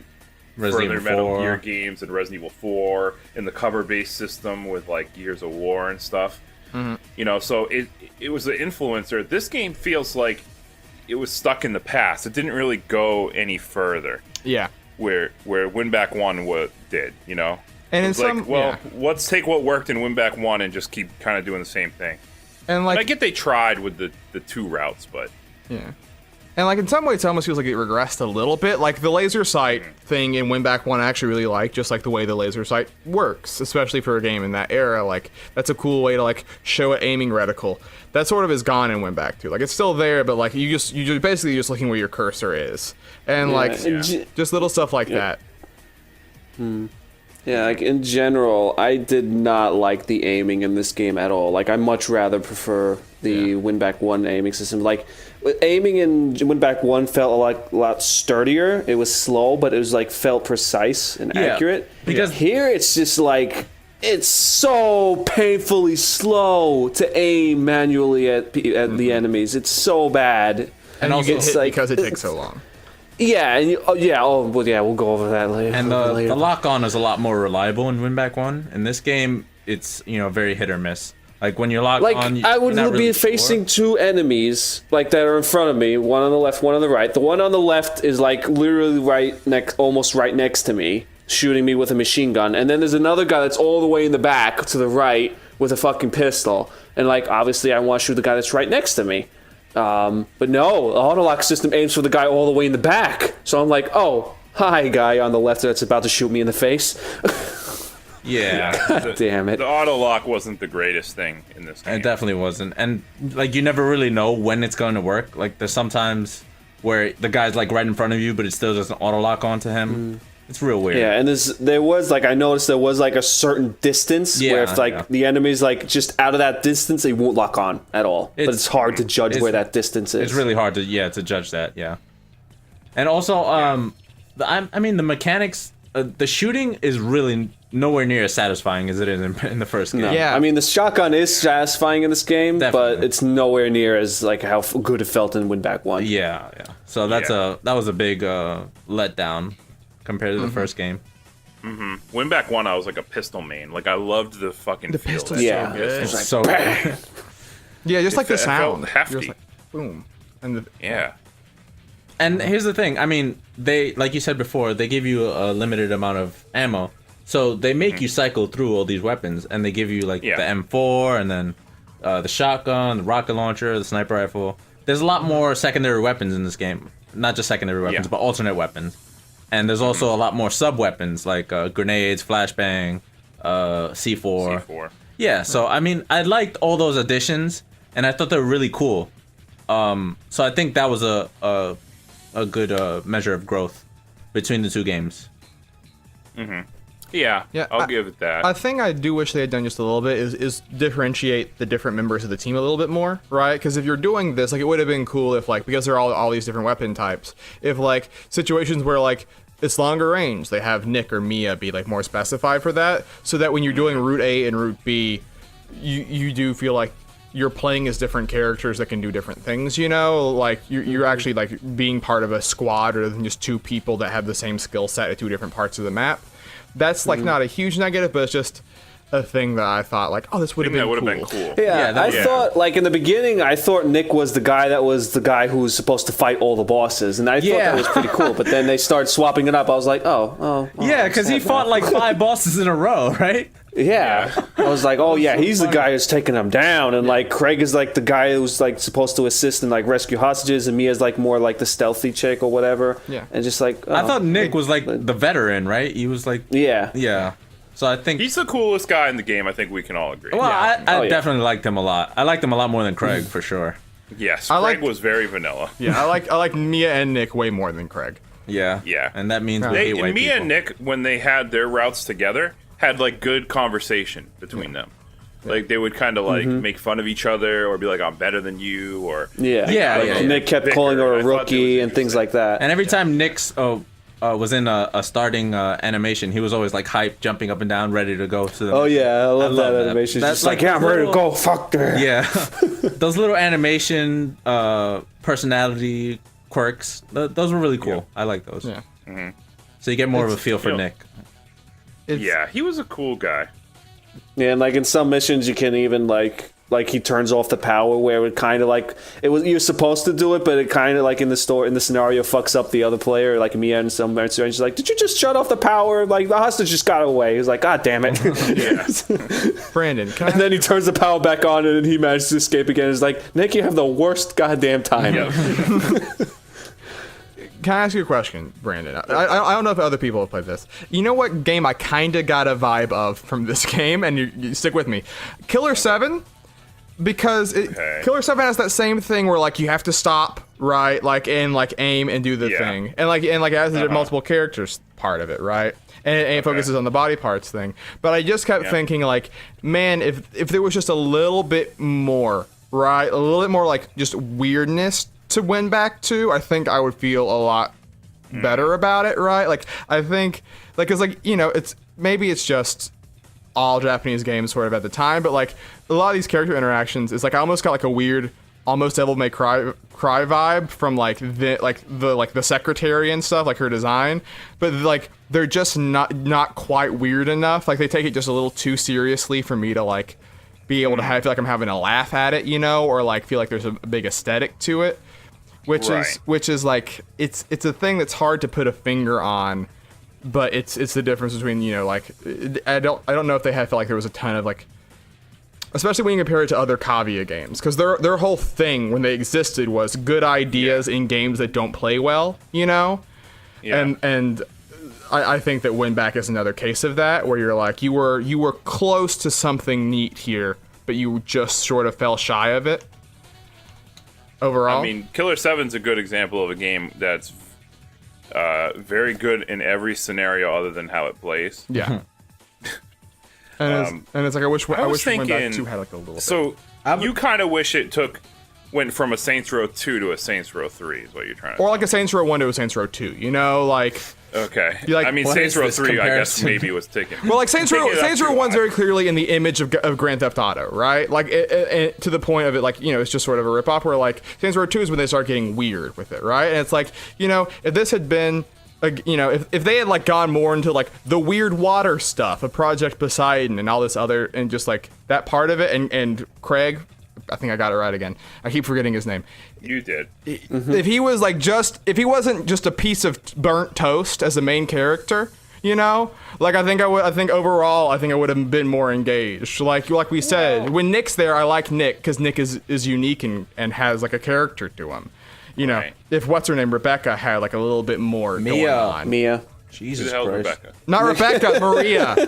Resident further Evil Metal 4. Gear games and Resident Evil 4 and the cover-based system with, like, Gears of War and stuff. You know, so it was an influencer. This game feels like it was stuck in the past. It didn't really go any further. Yeah. where WinBack 1 did, you know? And in It's like, some, well, let's take what worked in WinBack 1 and just keep kind of doing the same thing. and like I get they tried with the 2 routes, but Yeah. And like in some ways it almost feels like it regressed a little bit. Like the laser sight thing in WinBack 1 I actually really like, just like the way the laser sight works, especially for a game in that era. Like that's a cool way to like show an aiming reticle. That sort of is gone in WinBack 2. Like it's still there, but like you're basically just looking where your cursor is. And like just little stuff like that. Yeah, like in general, I did not like the aiming in this game at all. Like I much rather prefer the WinBack 1 aiming system. Like aiming in WinBack 1 felt a lot sturdier. It was slow, but it was like felt precise and accurate. Because here it's just like it's so painfully slow to aim manually at the enemies. It's so bad. And also- you get hit like- because it takes so long. Yeah, and we'll go over that later. And the lock-on is a lot more reliable in WinBack 1. In this game, it's, very hit or miss. Like, when you're locked Like, on, I you're would not be really facing sure. 2 enemies, like, that are in front of me. One on the left, one on the right. The one on the left is, like, literally almost right next to me, shooting me with a machine gun. And then there's another guy that's all the way in the back to the right with a fucking pistol. And, like, obviously I want to shoot the guy that's right next to me. But no, the autolock system aims for the guy all the way in the back. So I'm like, oh, hi, guy on the left that's about to shoot me in the face. Yeah. Damn it. the auto lock wasn't the greatest thing in this game. It definitely wasn't. And, like, you never really know when it's going to work. Like, there's sometimes where the guy's, like, right in front of you, but it still doesn't auto-lock onto him. It's real weird. Yeah, and I noticed there was like a certain distance where if like the enemy's like just out of that distance, they won't lock on at all. But it's hard to judge where that distance is. It's really hard to judge that, yeah. And also, I mean, the mechanics, the shooting is really nowhere near as satisfying as it is in the first game. No. Yeah. I mean, the shotgun is satisfying in this game, Definitely. but it's nowhere near as like how good it felt in WinBack 1. Yeah. So that was a big letdown compared to the first game. WinBack 1, I was like a pistol main. Like, I loved the fucking feel. pistol's Yeah. so good. It's like, So Yeah, just like the It felt sound. hefty. Just like, boom. And the, Yeah. And here's the thing. I mean, they, like you said before, they give you a limited amount of ammo. So they make you cycle through all these weapons, and they give you like the M4, and then the shotgun, the rocket launcher, the sniper rifle. There's a lot more secondary weapons in this game. Not just secondary weapons, but alternate weapons. And there's also a lot more sub-weapons, like grenades, flashbang, C4. C4. Yeah, so, I mean, I liked all those additions, and I thought they were really cool. So I think that was a good measure of growth between the two games. Yeah, I'll give it that. a thing I do wish they had done just a little bit is differentiate the different members of the team a little bit more, right? Because if you're doing this, like, it would have been cool if, like, because there are all these different weapon types, if, like, situations where, like, it's longer range, they have Nick or Mia be, like, more specified for that, so that when you're doing Route A and Route B, you do feel like you're playing as different characters that can do different things, you know? Like, you're actually, like, being part of a squad rather than just 2 people that have the same skill set at 2 different parts of the map. That's, like, not a huge negative, but it's just a thing that I thought, like, oh, this would have been that cool. would have been cool. Yeah, that I was- thought, like, in the beginning, I thought Nick was the guy who was supposed to fight all the bosses, and I thought that was pretty cool, but then they started swapping it up. I was like, oh. Yeah, because he fought like 5 bosses in a row, right? Yeah. I was like, oh, yeah, he's the guy who's taking them down, and, like, Craig is, like, the guy who's, like, supposed to assist and, like, rescue hostages, and Mia's, like, more like the stealthy chick or whatever. Yeah. And just, like, I thought Nick was like the veteran, right? He was like, Yeah. yeah. So I think, He's the coolest guy in the game, I think we can all agree. well, I yeah. definitely liked him a lot. I liked him a lot more than Craig, for sure. Yes, I Craig like- was very vanilla. Yeah, I like Mia and Nick way more than Craig. Yeah. Yeah. And that means we They, hate white Mia people. and Nick, when they had their routes together, had like good conversation between them. Like they would kind of like make fun of each other or be like, "I'm better than you," or Yeah. Yeah, Like, yeah, Nick kept Bicker, calling her and I a thought that rookie was and things like that. And every time Nick's was in a starting animation, he was always like hyped, jumping up and down, ready to go. To the Oh, yeah, I love that that. animation. That's Just like, like yeah, I'm ready to little- go. Fuck her. Yeah, those little animation personality quirks, those were really cool. I like those. Yeah. So you get more of a feel for you know, Nick. It's, yeah, he was a cool guy. Yeah, and like in some missions, you can even like like he turns off the power, where it kind of like you're supposed to do it, but it kind of like in the scenario fucks up the other player, like Mia and some. And she's like, "Did you just shut off the power? Like the hostage just got away." He's like, "God damn it!" Brandon, And then he turns the power back on, and he manages to escape again. He's like, "Nick, you have the worst goddamn time." Can I ask you a question, Brandon? I don't know if other people have played this. You know what game I kind of got a vibe of from this game, and you stick with me, Killer 7, because Killer 7 has that same thing where like you have to stop, right, like and like aim and do the thing, and it has the multiple characters part of it, right, and it focuses on the body parts thing. But I just kept thinking like, man, if there was just a little bit more, right, a little bit more like just weirdness to WinBack 2, I think I would feel a lot better about it, right? Like, I think, like, cause like, you know, it's just all Japanese games sort of at the time, but like, a lot of these character interactions, it's like, I almost got like a weird, almost Devil May Cry vibe from like the secretary and stuff, like her design, but like, they're just not quite weird enough. Like, they take it just a little too seriously for me to like, be able to feel like I'm having a laugh at it, you know, or like feel like there's a big aesthetic to it. Which is like it's a thing that's hard to put a finger on, but it's the difference between, you know, like I don't know if they felt like there was a ton of like, especially when you compare it to other Kaguya games, because their whole thing when they existed was good ideas in games that don't play well, you know, and I think that WinBack is another case of that, where you're like you were close to something neat here, but you just sort of fell shy of it. Overall, I mean, Killer 7's a good example of a game that's very good in every scenario other than how it plays. Yeah. and it's like I wish WinBack 2 had like a little. So you kind of wish it went from a Saints Row 2 to a Saints Row 3 is what you're trying to. Or like a Saints Row 1 to a Saints Row 2. You know, like. Okay. Like, I mean, Saints Row 3, I guess maybe was taken. Well, like Saints Row 1's very clearly in the image of Grand Theft Auto, right? Like it, to the point of it, like, you know, it's just sort of a ripoff. Where like Saints Row 2 is when they start getting weird with it, right? And it's like, you know, if this had been, you know, if they had like gone more into like the weird water stuff of Project Poseidon and all this other, and just like that part of it, and Craig, I think I got it right again. I keep forgetting his name. You did. If he was like if he wasn't just a piece of burnt toast as the main character, you know, like I think overall I would have been more engaged. Like we said, when Nick's there, I like Nick because Nick is unique and has like a character to him. You know, if what's her name, Rebecca, had like a little bit more going on. Mia. Jesus Who the hell is Christ. Rebecca? Not Rebecca,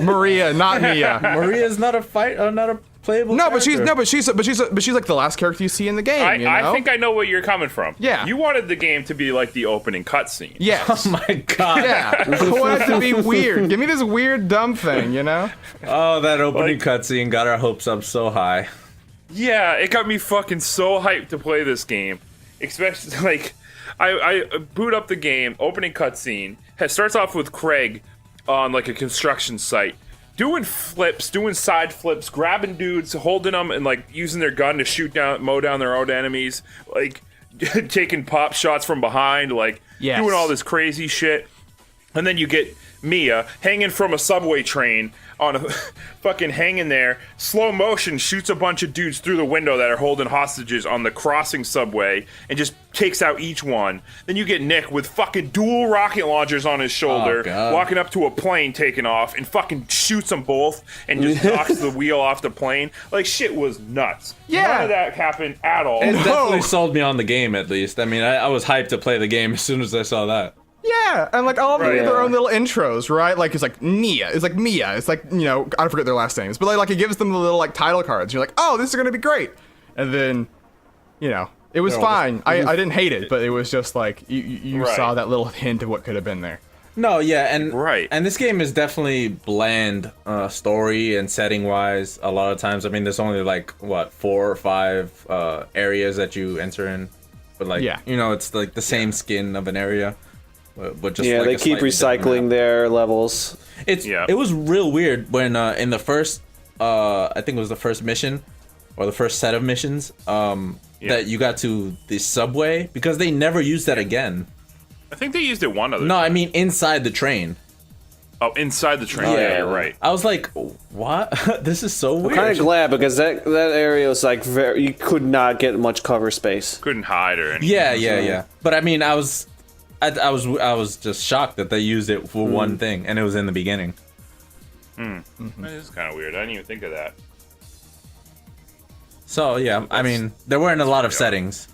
Maria, not Mia. Maria's not a playable. No, character. but she's like the last character you see in the game. I think I know where you're coming from. Yeah. You wanted the game to be like the opening cutscene. Yes. Oh my God. Yeah. I want it to be weird. Give me this weird dumb thing, you know? Oh, that opening cutscene got our hopes up so high. Yeah, it got me fucking so hyped to play this game. Especially, like, I boot up the game, opening cutscene. Starts off with Craig on, like, a construction site. Doing flips, doing side flips, grabbing dudes, holding them, and, like, using their gun to mow down their own enemies. Like, taking pop shots from behind, like, doing all this crazy shit. And then you get Mia hanging from a subway train on a fucking hanging there, slow motion, shoots a bunch of dudes through the window that are holding hostages on the crossing subway and just takes out each one. Then you get Nick with fucking dual rocket launchers on his shoulder, walking up to a plane taking off and fucking shoots them both and just knocks the wheel off the plane. Like, shit was nuts. Yeah. None of that happened at all. It definitely sold me on the game, at least. I mean, I was hyped to play the game as soon as I saw that. Yeah, and like all of them get their own little intros, right? Like it's like Mia, it's like Mia, it's like, you know, I forget their last names, but like it gives them the little like title cards. You're like, oh, this is gonna be great, and then, you know, it was fine. I didn't hate it, but it was just like you saw that little hint of what could have been there. No, yeah, and this game is definitely bland, story and setting wise. A lot of times, I mean, there's only like what 4 or 5 areas that you enter in, but like you know, it's like the same skin of an area. But just like they keep recycling their levels. It was real weird when in the first I think it was the first mission or the first set of missions that you got to the subway, because they never used that again. I think they used it one other time. No, I mean inside the train. Oh, inside the train. Yeah. Yeah, you're right. I was like, what? This is so weird. I'm kind of glad because that area was like you could not get much cover space. Couldn't hide or anything. Yeah. But I mean, I was just shocked that they used it for one thing, and it was in the beginning. That is kind of weird. I didn't even think of that. So yeah, I mean, there weren't a lot of settings.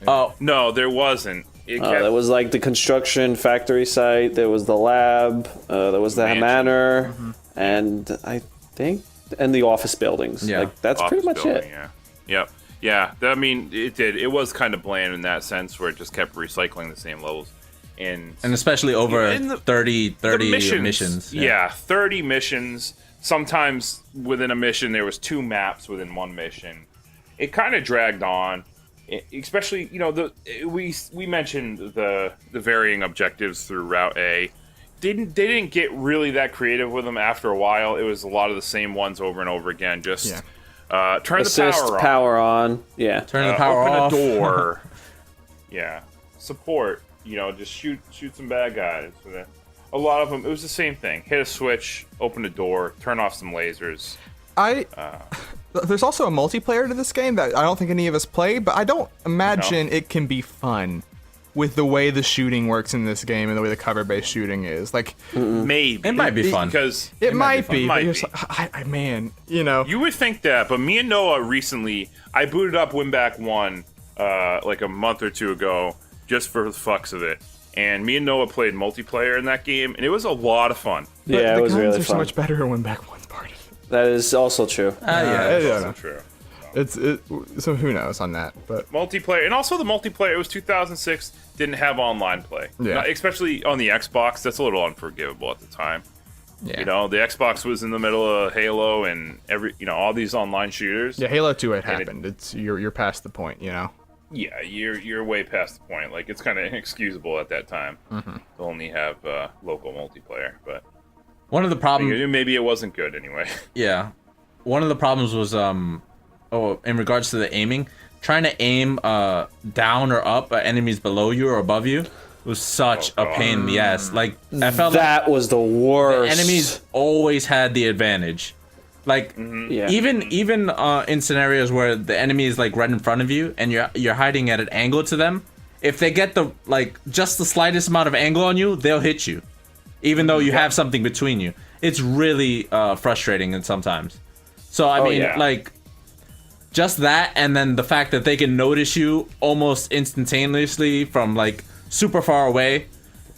Oh, No, there wasn't. It kept, There was like the construction factory site. There was the lab. There was the Mansion. manor, and I think the office buildings. Yeah. Like that's pretty much building, it. Yeah. Yep. Yeah. I mean, it did. It was kind of bland in that sense, where it just kept recycling the same levels, and especially over And the- 30 the missions. Yeah, 30 missions. Sometimes within a mission, there was 2 maps within one mission. It kind of dragged on, especially we mentioned the varying objectives through Route A. They didn't get really that creative with them after a while. It was a lot of the same ones over and over again. Just turn Assist, the power on. Yeah. Turn the power open off. a door. Yeah, support. Just shoot some bad guys. A lot of them, it was the same thing. Hit a switch, open a door, turn off some lasers. There's also a multiplayer to this game that I don't think any of us play, but I don't imagine it can be fun with the way the shooting works in this game and the way the cover-based shooting is. Like, Maybe It might be fun. because it might be. Might But you're be. man, you know. you would think that. But me and Noah recently, I booted up WinBack 1 like a month or 2 ago just for the fucks of it. And me and Noah played multiplayer in that game, and it was a lot of fun. But Yeah, the it was guns really are so fun. much better in Winback 1's party. That is also true. Yeah. Yeah, That's true. So who knows on that? But Multiplayer, and also the multiplayer, it was 2006, didn't have online play. Yeah. Especially on the Xbox, that's a little unforgivable at the time. Yeah. The Xbox was in the middle of Halo and all these online shooters. yeah, Halo 2 had And it- happened. It's you're past the point, you know. Yeah, you're way past the point. Like, it's kind of inexcusable at that time to only have local multiplayer. But One of the problems, maybe it wasn't good anyway. yeah, one of the problems was in regards to the aiming, trying to aim down or up at enemies below you or above you was such a pain in the ass. Like, I felt like That was the worst. enemies always had the advantage. Like, Yeah. even in scenarios where the enemy is like right in front of you and you're hiding at an angle to them, if they get just the slightest amount of angle on you, they'll hit you, even though you have something between you. It's really frustrating and sometimes. So I mean, yeah. like, just that, and then the fact that they can notice you almost instantaneously from like super far away.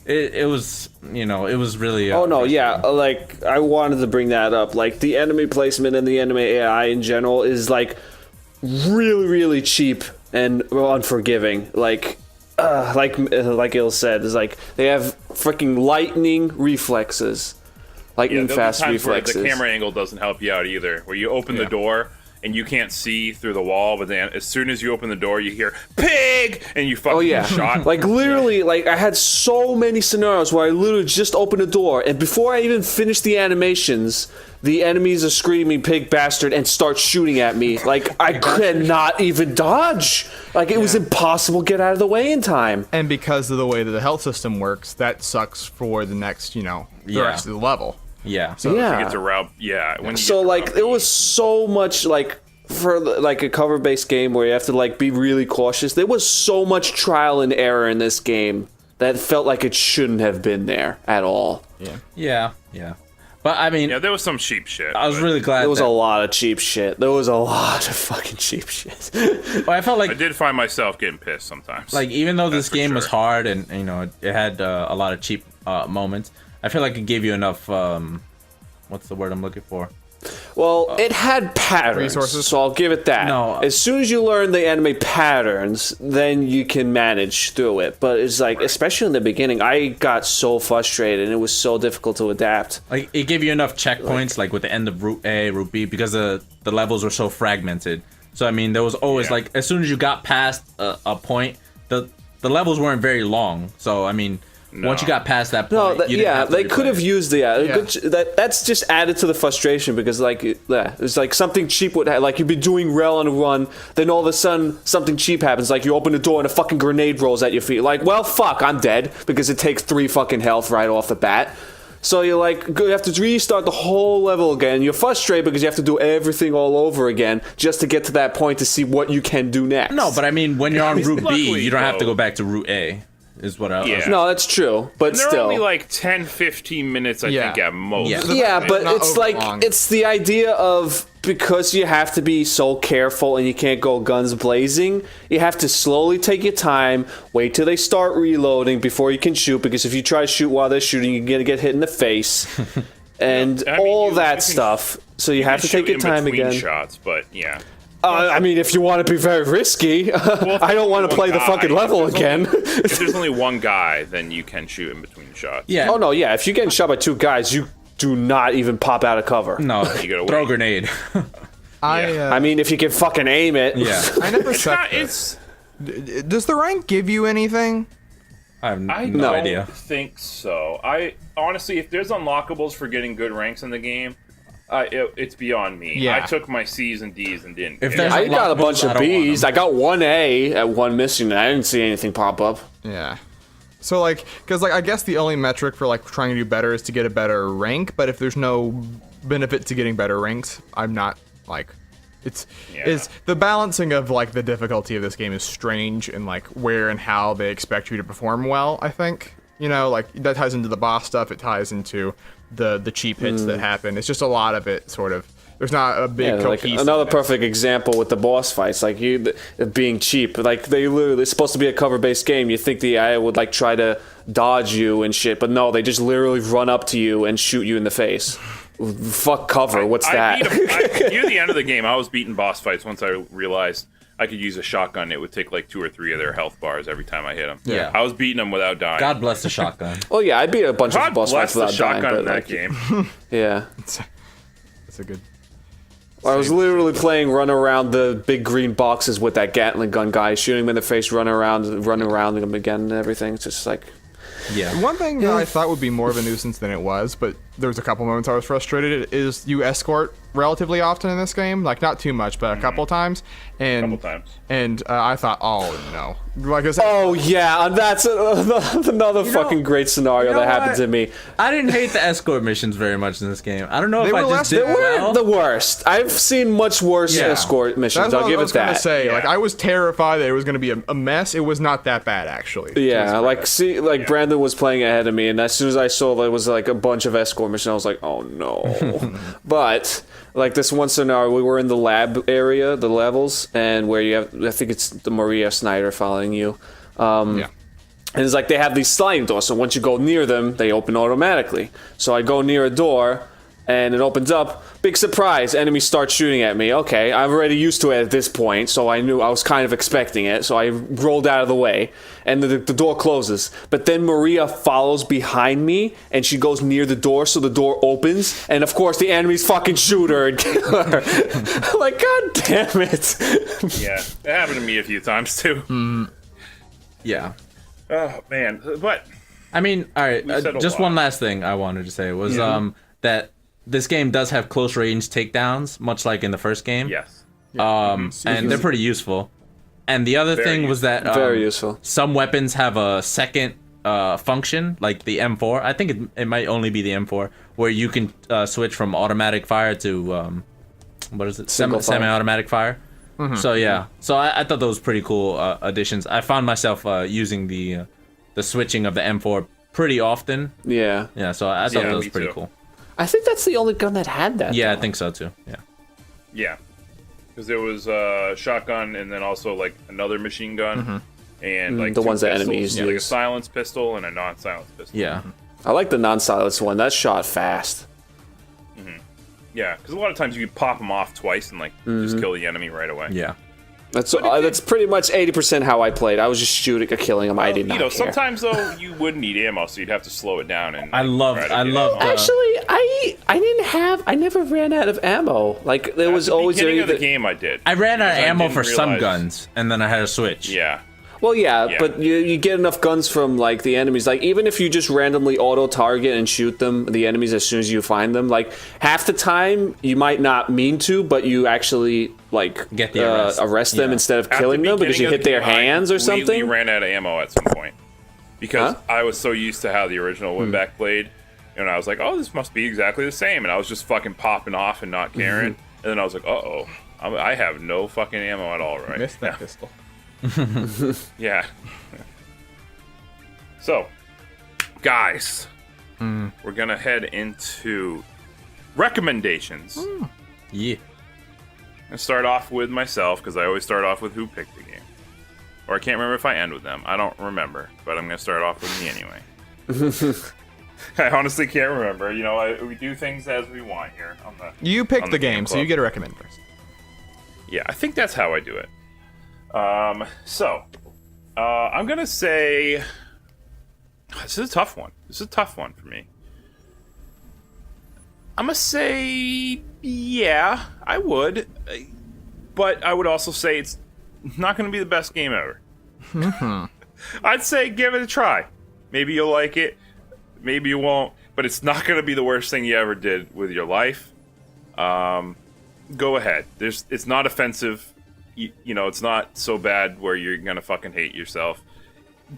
It was, it was really. Oh no, yeah, like I wanted to bring that up. Like the enemy placement and the enemy AI in general is like really, really cheap and unforgiving. Like Il said, is like they have freaking lightning reflexes, lightning There'll be fast times where reflexes. the camera angle doesn't help you out either. Where you open the door and you can't see through the wall, but then as soon as you open the door, you hear "pig" and you fucking Oh yeah, shot. like literally, like I had so many scenarios where I literally just opened a door, and before I even finished the animations, the enemies are screaming "pig bastard" and start shooting at me. Like I could not even dodge. Like it was impossible to get out of the way in time. And because of the way that the health system works, that sucks for the next, the rest of the level. Yeah. So Yeah. you get to route, when you So get to like route there was B. so much like for like a cover-based game where you have to like be really cautious. There was so much trial and error in this game that felt like it shouldn't have been there at all. Yeah. But I mean, there was some cheap shit. I was but really glad. There was that, a lot of cheap shit. There was a lot of fucking cheap shit. I felt like I did find myself getting pissed sometimes. like even though this for game was sure. hard and it had a lot of cheap moments, I feel like it gave you enough what's the word I'm looking for? Well, it had patterns, Resources? so I'll give it that. No. As soon as you learn the anime patterns, then you can manage through it. But it's like, especially in the beginning, I got so frustrated and it was so difficult to adapt. Like it gave you enough checkpoints like with the end of Route A, Route B, because the levels were so fragmented. So I mean there was always like as soon as you got past a point, the levels weren't very long. So I mean once you got past that point, No, you didn't have to they could replay have it. used that's just added to the frustration because it's like something cheap would have, like you'd be doing well on a run, then all of a sudden something cheap happens, like you open the door and a fucking grenade rolls at your feet. Like, well, fuck, I'm dead because it takes 3 fucking health right off the bat. So you have to restart the whole level again. You're frustrated because you have to do everything all over again just to get to that point to see what you can do next. No, but I mean, when you're on Route B, Luckily, you don't have to though- go back to Route A. Is what I was. No, that's true, but And they're still. only like 10, 15 minutes, I think, at most. Yeah. Yeah, but not it's over like long. it's the idea of because you have to be so careful and you can't go guns blazing, you have to slowly take your time, wait till they start reloading before you can shoot, because if you try to shoot while they're shooting, you're gonna get hit in the face. And I mean, all you that can- stuff. So you have to take Shoot your in time between again. shots, but yeah. I mean, if you want to be very risky, I don't want to play the fucking level again. If there's only one guy, then you can shoot in between shots. Yeah. Oh no, yeah. If you're getting shot by two guys, you do not even pop out of cover. No, You gotta throw a wait. grenade. I mean, if you can fucking aim it. Yeah. I never It's checked not, this. it's. Does the rank give you anything? I have I no don't idea. think so. I honestly, if there's unlockables for getting good ranks in the game, it's beyond me. Yeah. I took my C's and D's and didn't. If care. there's I got a unlockables, bunch I of don't want B's. them. I got one A at one mission, and I didn't see anything pop up. Yeah. So like, because like I guess the only metric for like trying to do better is to get a better rank. But if there's no benefit to getting better ranks, I'm not like. It's the balancing of like the difficulty of this game is strange and like where and how they expect you to perform well. I think like that ties into the boss stuff. It ties into the cheap hits that happen. It's just a lot of it sort of. There's not a big Like cohesive. another perfect example with the boss fights, like being cheap. Like it's supposed to be a cover-based game. You think the AI would like try to dodge you and shit, but no, they just literally run up to you and shoot you in the face. Fuck cover. What's that? Near the end of the game, I was beating boss fights once I realized I could use a shotgun. It would take like 2 or 3 of their health bars every time I hit them. Yeah. I was beating them without dying. God bless the shotgun. Oh yeah, I beat a bunch God of boss bless fights the without dying. shotgun But in that like, game. yeah. It's a good. I was literally playing run around the big green boxes with that Gatling gun guy, shooting him in the face, running around him again and everything. It's just like, Yeah. One thing that I thought would be more of a nuisance than it was, but there was a couple moments I was frustrated, is you escort relatively often in this game. Like, not too much, but a couple times. And, Couple times. And I thought, oh, no. Like I said, oh yeah, that's another fucking great scenario that happened to me. I didn't hate the escort missions very much in this game. I don't know if They I were just less- did they were well. The worst. I've seen much worse Yeah. escort missions. that's what I'll give I it was going to that. say. Yeah. Like, I was terrified that it was going to be a mess. It was not that bad, actually. Yeah, like Brandon was playing ahead of me, and as soon as I saw there was like a bunch of escort missions, I was like, oh no. But like this one scenario, we were in the lab area, the levels, and where you have, I think it's the Maria Snyder following you. Yeah. And it's like they have these sliding doors, so once you go near them, they open automatically. So I go near a door, and it opens up. Big surprise, enemies start shooting at me. Okay, I'm already used to it at this point, so I knew I was kind of expecting it. So I rolled out of the way, and the door closes. But then Maria follows behind me, and she goes near the door, so the door opens, and of course the enemies fucking shoot her and kill her. I'm like, God damn it. Yeah, it happened to me a few times too. Yeah. Oh man, but I mean, all right. We said a Just lot. one last thing I wanted to say was that this game does have close range takedowns, much like in the first game. yes, And they're pretty useful. And the other Very thing was that Very useful. some weapons have a second function, like the M4. I think it might only be the M4, where you can switch from automatic fire to what is it? Single fire. Semi-automatic fire. So yeah, so I thought those pretty cool additions. I found myself using the switching of the M4 pretty often. Yeah. Yeah, so I thought Yeah, that was me pretty too. cool. I think that's the only gun that had that. Yeah, I though. think so too. Yeah. yeah, because there was a shotgun and then also like another machine gun and like The two ones that pistols, enemies like a use. silenced pistol and a non-silenced pistol. Yeah. I like the non-silenced one. That shot fast. Yeah, because a lot of times you could pop them off twice and like just kill the enemy right away. Yeah. That's pretty much 80% how I played. I was just killing them. I did not You know, care. sometimes though you would need ammo, so you'd have to slow it down. And I love. try to get the- Actually, I never ran out of ammo. Like there was At the always beginning of the either- game. I did. I ran out of Because I ammo didn't for some realize- guns, and then I had to switch. Yeah. Well, yeah, Yeah. but you get enough guns from like the enemies. Like even if you just randomly auto target and shoot the enemies as soon as you find them, like half the time you might not mean to, but you actually like Get the arrest. them Yeah. instead of At killing the them because you beginning hit of the their game, hands I or completely something. ran out of ammo at some point because Huh? I was so used to how the original WinBack played. and I was like, oh, this must be exactly the same, and I was just fucking popping off and not caring, and then I was like, uh-oh, I have no fucking ammo at all right Missed that now. pistol. Yeah. So, guys, we're gonna head into recommendations. Yeah. And start off with myself, because I always start off with who picked the game. Or I can't remember if I end with them. I don't remember, but I'm gonna start off with me anyway. I honestly can't remember. You know, we do things as we want here. You picked on the game, so you get to recommend first. Yeah, I think that's how I do it. I'm gonna say this is a tough one. This is a tough one for me. I'm gonna say yeah, I would, but I would also say it's not gonna be the best game ever. I'd say give it a try. Maybe you'll like it. Maybe you won't. But it's not gonna be the worst thing you ever did with your life. Go ahead. It's not offensive. You know, it's not so bad where you're gonna fucking hate yourself.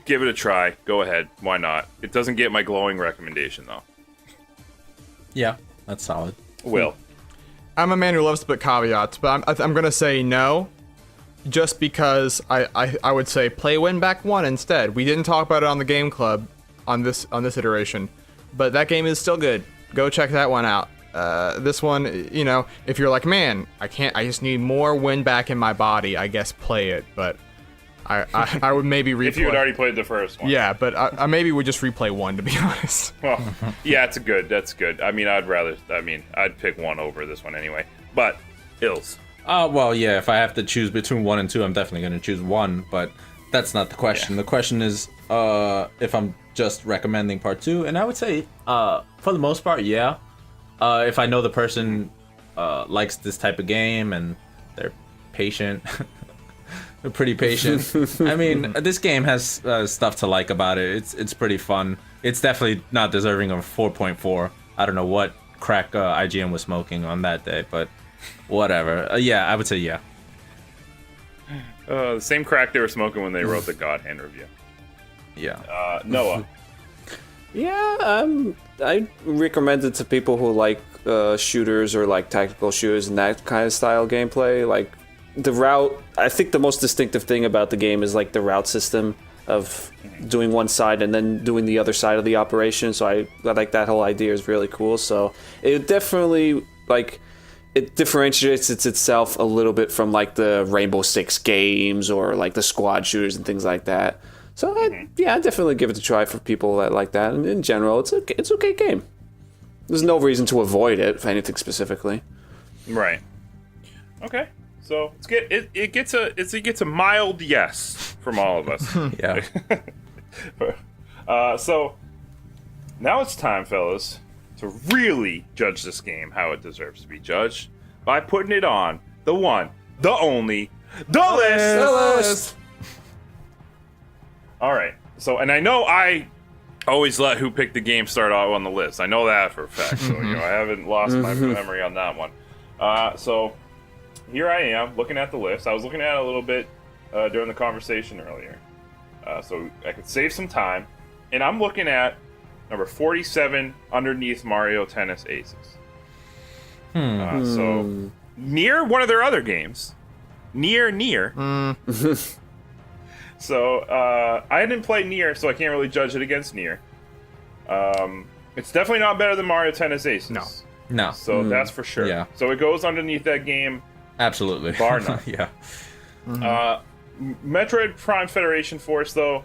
Give it a try. Go ahead. Why not? It doesn't get my glowing recommendation though. Yeah, that's solid. Will. I'm a man who loves to put caveats, but I'm gonna say no, just because I would say play WinBack 1 instead. We didn't talk about it on the Game Club on this iteration, but that game is still good. Go check that one out. This one, you know, if you're like, man, I just need more WinBack in my body, I guess play it. But I would maybe replay. If you had already played the first one. Yeah, but I maybe would just replay 1, to be honest. Well, yeah, that's good. I mean, I'd pick 1 over this one anyway. But, Ills. Well, yeah, if I have to choose between 1 and 2, I'm definitely going to choose 1, but that's not the question. Yeah. The question is if I'm just recommending part 2, and I would say, for the most part, yeah. If I know the person likes this type of game and they're patient, they're pretty patient. I mean, this game has stuff to like about it. It's pretty fun. It's definitely not deserving of 4.4. I don't know what crack IGN was smoking on that day, but whatever. Yeah, I would say yeah. The same crack they were smoking when they wrote the God Hand review. Yeah. Noah. Yeah, I recommend it to people who like shooters or like tactical shooters and that kind of style gameplay. Like the route, I think the most distinctive thing about the game is like the route system of doing one side and then doing the other side of the operation. So I like that whole idea is really cool. So it definitely it differentiates itself a little bit from like the Rainbow Six games or like the squad shooters and things like that. So I definitely give it a try for people that like that. And in general, it's an okay game. There's no reason to avoid it, if anything specifically. Right. Okay. So it gets a mild yes from all of us. Yeah. So now it's time, fellas, to really judge this game how it deserves to be judged by putting it on the one, the only, the list. All right. So, and I know I always let who picked the game start out on the list. I know that for a fact. So, I haven't lost my memory on that one. So, here I am looking at the list. I was looking at it a little bit during the conversation earlier. So, I could save some time. And I'm looking at number 47 underneath Mario Tennis Aces. So, near one of their other games. Near. So, I didn't play Nier, so I can't really judge it against Nier. It's definitely not better than Mario Tennis Aces. No. So that's for sure. Yeah. So it goes underneath that game. Absolutely. Bar none. Yeah. Metroid Prime Federation Force, though,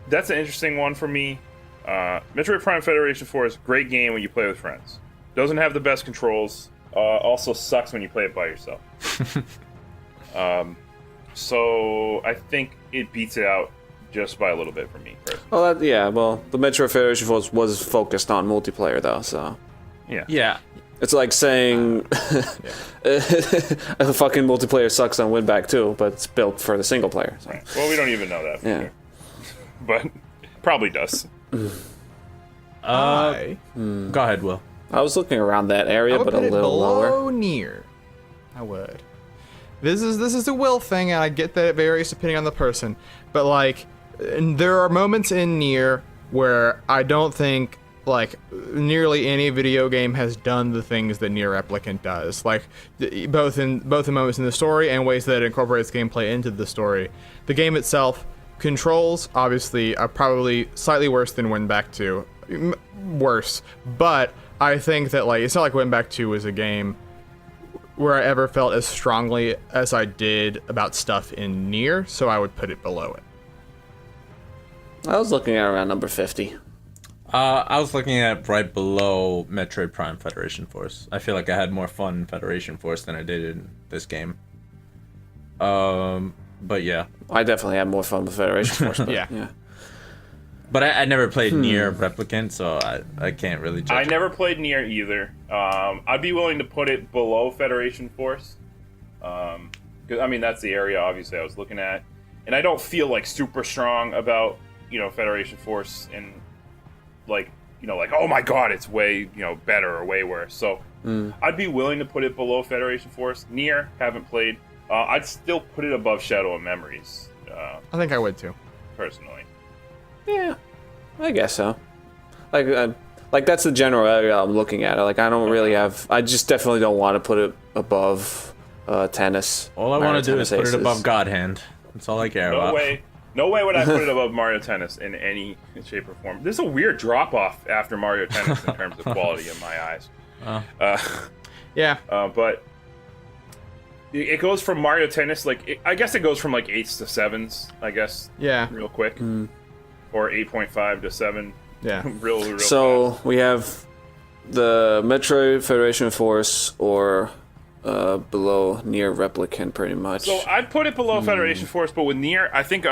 that's an interesting one for me. Metroid Prime Federation Force, great game when you play with friends. Doesn't have the best controls. Also sucks when you play it by yourself. So I think it beats it out just by a little bit for me, personally. Well, the Metro Federation Force was focused on multiplayer, though, so... Yeah. It's like saying a fucking multiplayer sucks on WinBack too, but it's built for the single player. So. Right. Well, we don't even know that for sure. But probably does. Go ahead, Will. I was looking around that area, I would but put a it little below lower. Near. I would. This is a will thing, and I get that it varies depending on the person. But like, there are moments in Nier where I don't think like nearly any video game has done the things that Nier Replicant does, like both in moments in the story and ways that it incorporates gameplay into the story. The game itself, controls obviously are probably slightly worse than WinBack 2, worse, but I think that like it's not like WinBack 2 was a game where I ever felt as strongly as I did about stuff in Nier, so I would put it below it. I was looking at around number 50. I was looking at right below Metroid Prime Federation Force. I feel like I had more fun in Federation Force than I did in this game. But yeah. I definitely had more fun with Federation Force. But, Yeah. But I never played Nier Replicant, so I can't really judge. I never played Nier either. I'd be willing to put it below Federation Force. 'Cause, I mean, that's the area, obviously, I was looking at. And I don't feel, like, super strong about, Federation Force and, like, oh my god, it's way, better or way worse. So I'd be willing to put it below Federation Force. Nier, haven't played. I'd still put it above Shadow of Memories, I think I would too. personally. Yeah, I guess so. Like that's the general area I'm looking at. Like I don't really have. I just definitely don't want to put it above tennis. All I want to do is put it above God Hand. That's all I care about. No way would I put it above Mario Tennis in any shape or form. There's a weird drop off after Mario Tennis in terms of quality in my eyes. Yeah. But it goes from Mario Tennis, I guess it goes from like 8s to 7s, I guess. Yeah. Real quick. Or 8.5 to 7. Yeah. real So fast. we have the Metroid Federation Force or below Nier Replicant, pretty much. So I'd put it below Federation Force, but with Nier, I think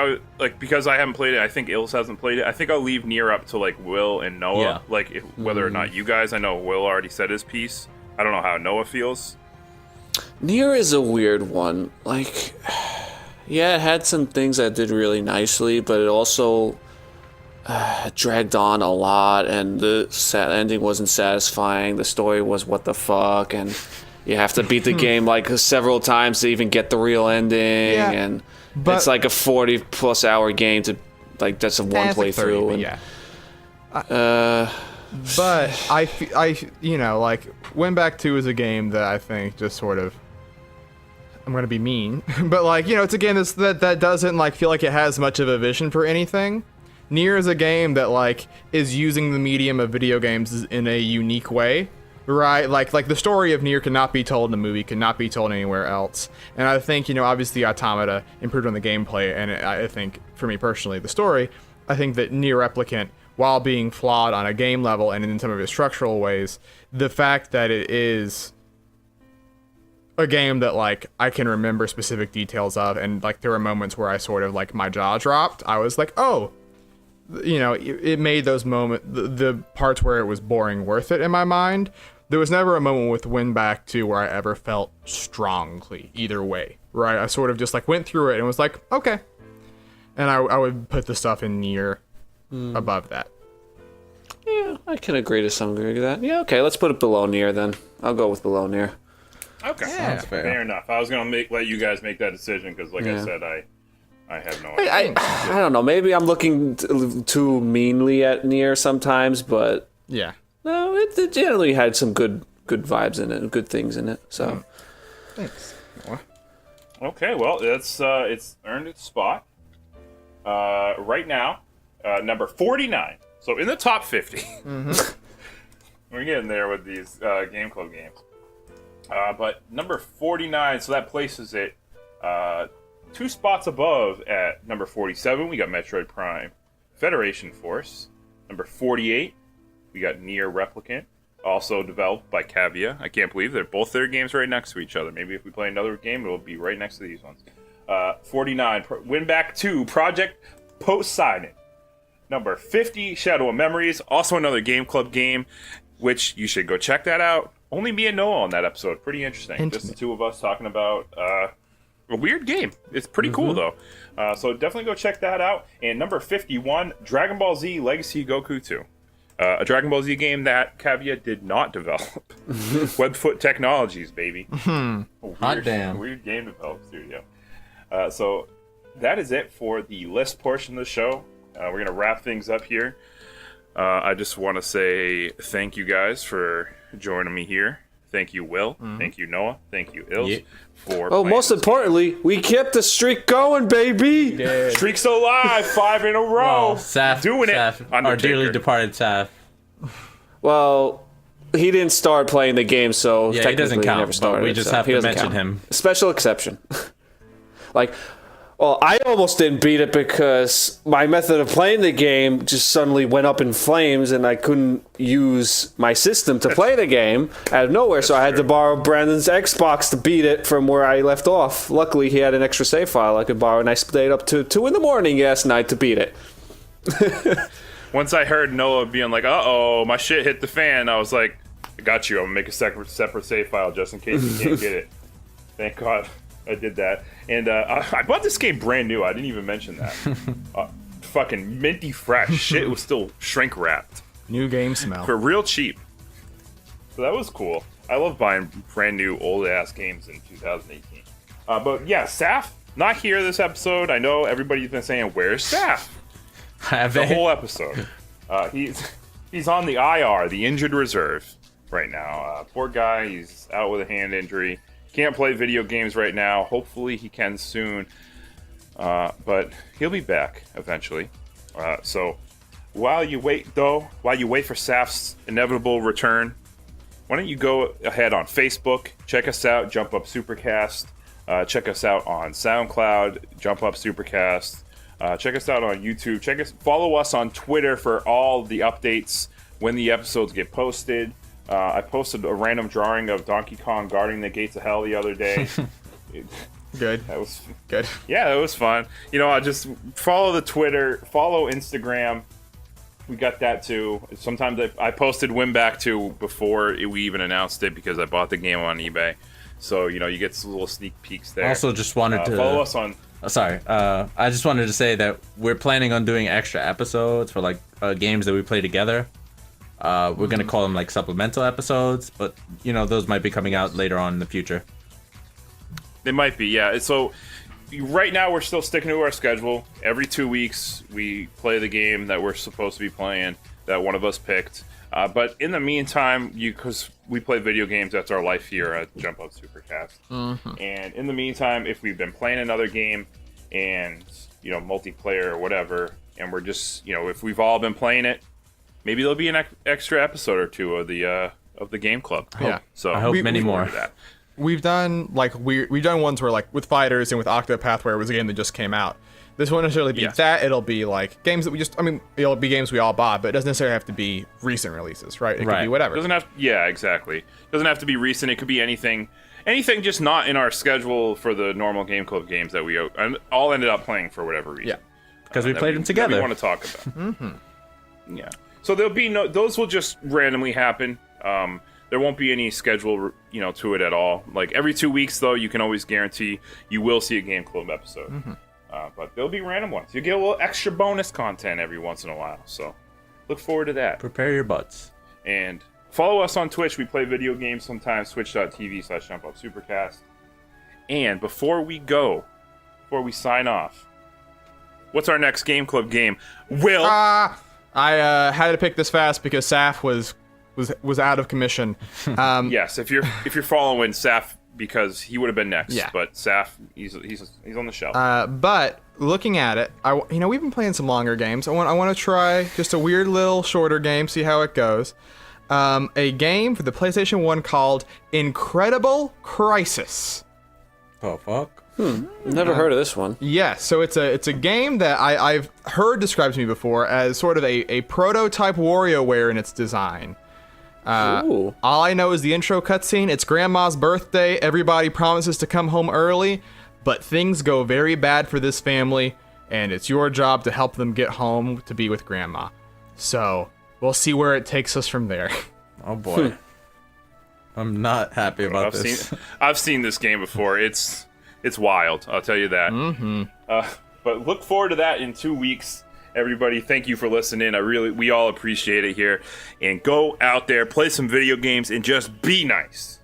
because I haven't played it, I think Ilse hasn't played it. I think I'll leave Nier up to like Will and Noah. Yeah. Whether or not you guys, I know Will already said his piece. I don't know how Noah feels. Nier is a weird one. Like, yeah, it had some things that did really nicely, but it also dragged on a lot, and the ending wasn't satisfying. The story was what the fuck, and you have to beat the game like several times to even get the real ending, and it's like a 40+ hour game to like that's a one playthrough. And, yeah. But like WinBack 2 is a game that I think just sort of, I'm gonna be mean, but like it's a game that doesn't like feel like it has much of a vision for anything. Nier is a game that like is using the medium of video games in a unique way, right? Like the story of Nier cannot be told in a movie, cannot be told anywhere else. And I think obviously Automata improved on the gameplay, and I think for me personally the story. I think that Nier Replicant, while being flawed on a game level and in some of its structural ways, the fact that it is a game that like I can remember specific details of, and like there were moments where I sort of like my jaw dropped. I was like, oh. It made those moments, the parts where it was boring, worth it in my mind. There was never a moment with WinBack 2 where I ever felt strongly either way, right? I sort of just like went through it and was like, okay. And I would put the stuff in Nier above that. Yeah, I can agree to some degree with that. Yeah, okay, let's put it below Nier then. I'll go with below Nier. Okay, Sounds fair. Fair enough. I was gonna let you guys make that decision because, like I said, I have no idea. I don't know. Maybe I'm looking too meanly at Nier sometimes, but Yeah. no, it generally had some good vibes in it, and good things in it. So Thanks. Okay, well, it's earned its spot. Right now, number 49. So in the top 50. We're getting there with these Game Club games. But number 49, so that places it 2 spots above at number 47. We got Metroid Prime Federation Force. Number 48, we got Nier Replicant, also developed by Cavia. I can't believe they're both their games right next to each other. Maybe if we play another game, it will be right next to these ones. 49, WinBack 2, Project Poseidon. Number 50, Shadow of Memories, also another Game Club game, which you should go check that out. Only me and Noah on that episode. Pretty interesting. Just the two of us talking about a weird game. It's pretty cool, though. So definitely go check that out. And number 51, Dragon Ball Z Legacy Goku 2. A Dragon Ball Z game that Cavia did not develop. Webfoot Technologies, baby. Hot damn. Weird game developed studio. So that is it for the list portion of the show. We're going to wrap things up here. I just want to say thank you guys for joining me here. Thank you, Will. Thank you, Noah. Thank you, Ilse, for Oh, most importantly, we kept the streak going, baby. Streak's alive, 5 in a row. Saf, Doing Saf, it. our Undertaker. dearly departed Saf. Well, he didn't start playing the game, so Yeah, he technically doesn't count, never started. but we just so have he to doesn't mention count. him. Special exception. Well, I almost didn't beat it because my method of playing the game just suddenly went up in flames and I couldn't use my system to play the game out of nowhere, so I had to borrow Brandon's Xbox to beat it from where I left off. Luckily, he had an extra save file I could borrow, and I stayed up to 2 in the morning last night to beat it. Once I heard Noah being like, uh-oh, my shit hit the fan, I was like, I got you. I'm going to make a separate save file just in case you can't get it. Thank God I did that. And I bought this game brand new. I didn't even mention that. Fucking minty fresh. Shit was still shrink wrapped. New game smell. For real cheap. So that was cool. I love buying brand new old ass games in 2018. But yeah, Saf, not here this episode. I know everybody's been saying, where's Saf? The whole episode. He's on the IR, the injured reserve, right now. Poor guy, he's out with a hand injury. Can't play video games right now. Hopefully he can soon. But he'll be back eventually. So while you wait for Saf's inevitable return, why don't you go ahead on Facebook, check us out, Jump Up Supercast. Check us out on SoundCloud, Jump Up Supercast. Check us out on YouTube. Follow us on Twitter for all the updates when the episodes get posted. I posted a random drawing of Donkey Kong guarding the gates of hell the other day. Good. That was Good. Yeah, it was fun. I just follow the Twitter, follow Instagram. We got that too. Sometimes I posted WinBack too before we even announced it because I bought the game on eBay. So you get some little sneak peeks there. Also, just wanted to follow us on. I just wanted to say that we're planning on doing extra episodes for games that we play together. We're gonna call them supplemental episodes, but those might be coming out later on in the future. They might be, yeah. So right now we're still sticking to our schedule. Every 2 weeks we play the game that we're supposed to be playing that one of us picked. But in the meantime, because we play video games, that's our life here at Jump Up Supercast. Mm-hmm. And in the meantime, if we've been playing another game and multiplayer or whatever, and we're just if we've all been playing it, maybe there'll be an extra episode or two of the game club. Yeah. So I hope many more. That. We've done we've done ones where with Fighters and with Octopath where it was a game that just came out. This won't necessarily be that. It'll be games that it'll be games we all bought, but it doesn't necessarily have to be recent releases, right? It could be whatever. Exactly. Doesn't have to be recent. It could be anything just not in our schedule for the normal Game Club games that we all ended up playing for whatever reason. Yeah. Because we played them together. That we want to talk about. Mm-hmm. Yeah. So there'll be those will just randomly happen. There won't be any schedule, to it at all. Every 2 weeks, though, you can always guarantee you will see a Game Club episode. Mm-hmm. But there'll be random ones. You get a little extra bonus content every once in a while. So look forward to that. Prepare your butts. And follow us on Twitch. We play video games sometimes. Twitch.tv/JumpUpSupercast. And before we sign off, what's our next Game Club game? Will. I had to pick this fast because Saf was out of commission. Yes, if you're following Saf, because he would have been next. Yeah. But Saf, he's on the shelf. But looking at it, we've been playing some longer games. I want to try just a weird little shorter game, see how it goes. A game for the PlayStation 1 called Incredible Crisis. Oh fuck. Never heard of this one. Yes, so it's a game that I've heard described to me before as sort of a prototype WarioWare in its design. All I know is the intro cutscene. It's Grandma's birthday. Everybody promises to come home early, but things go very bad for this family, and it's your job to help them get home to be with Grandma. So we'll see where it takes us from there. Oh boy. I'm not happy about this. I've seen this game before. It's wild. I'll tell you that. Mm-hmm. But look forward to that in 2 weeks. Everybody, thank you for listening. We all appreciate it here. And go out there, play some video games, and just be nice.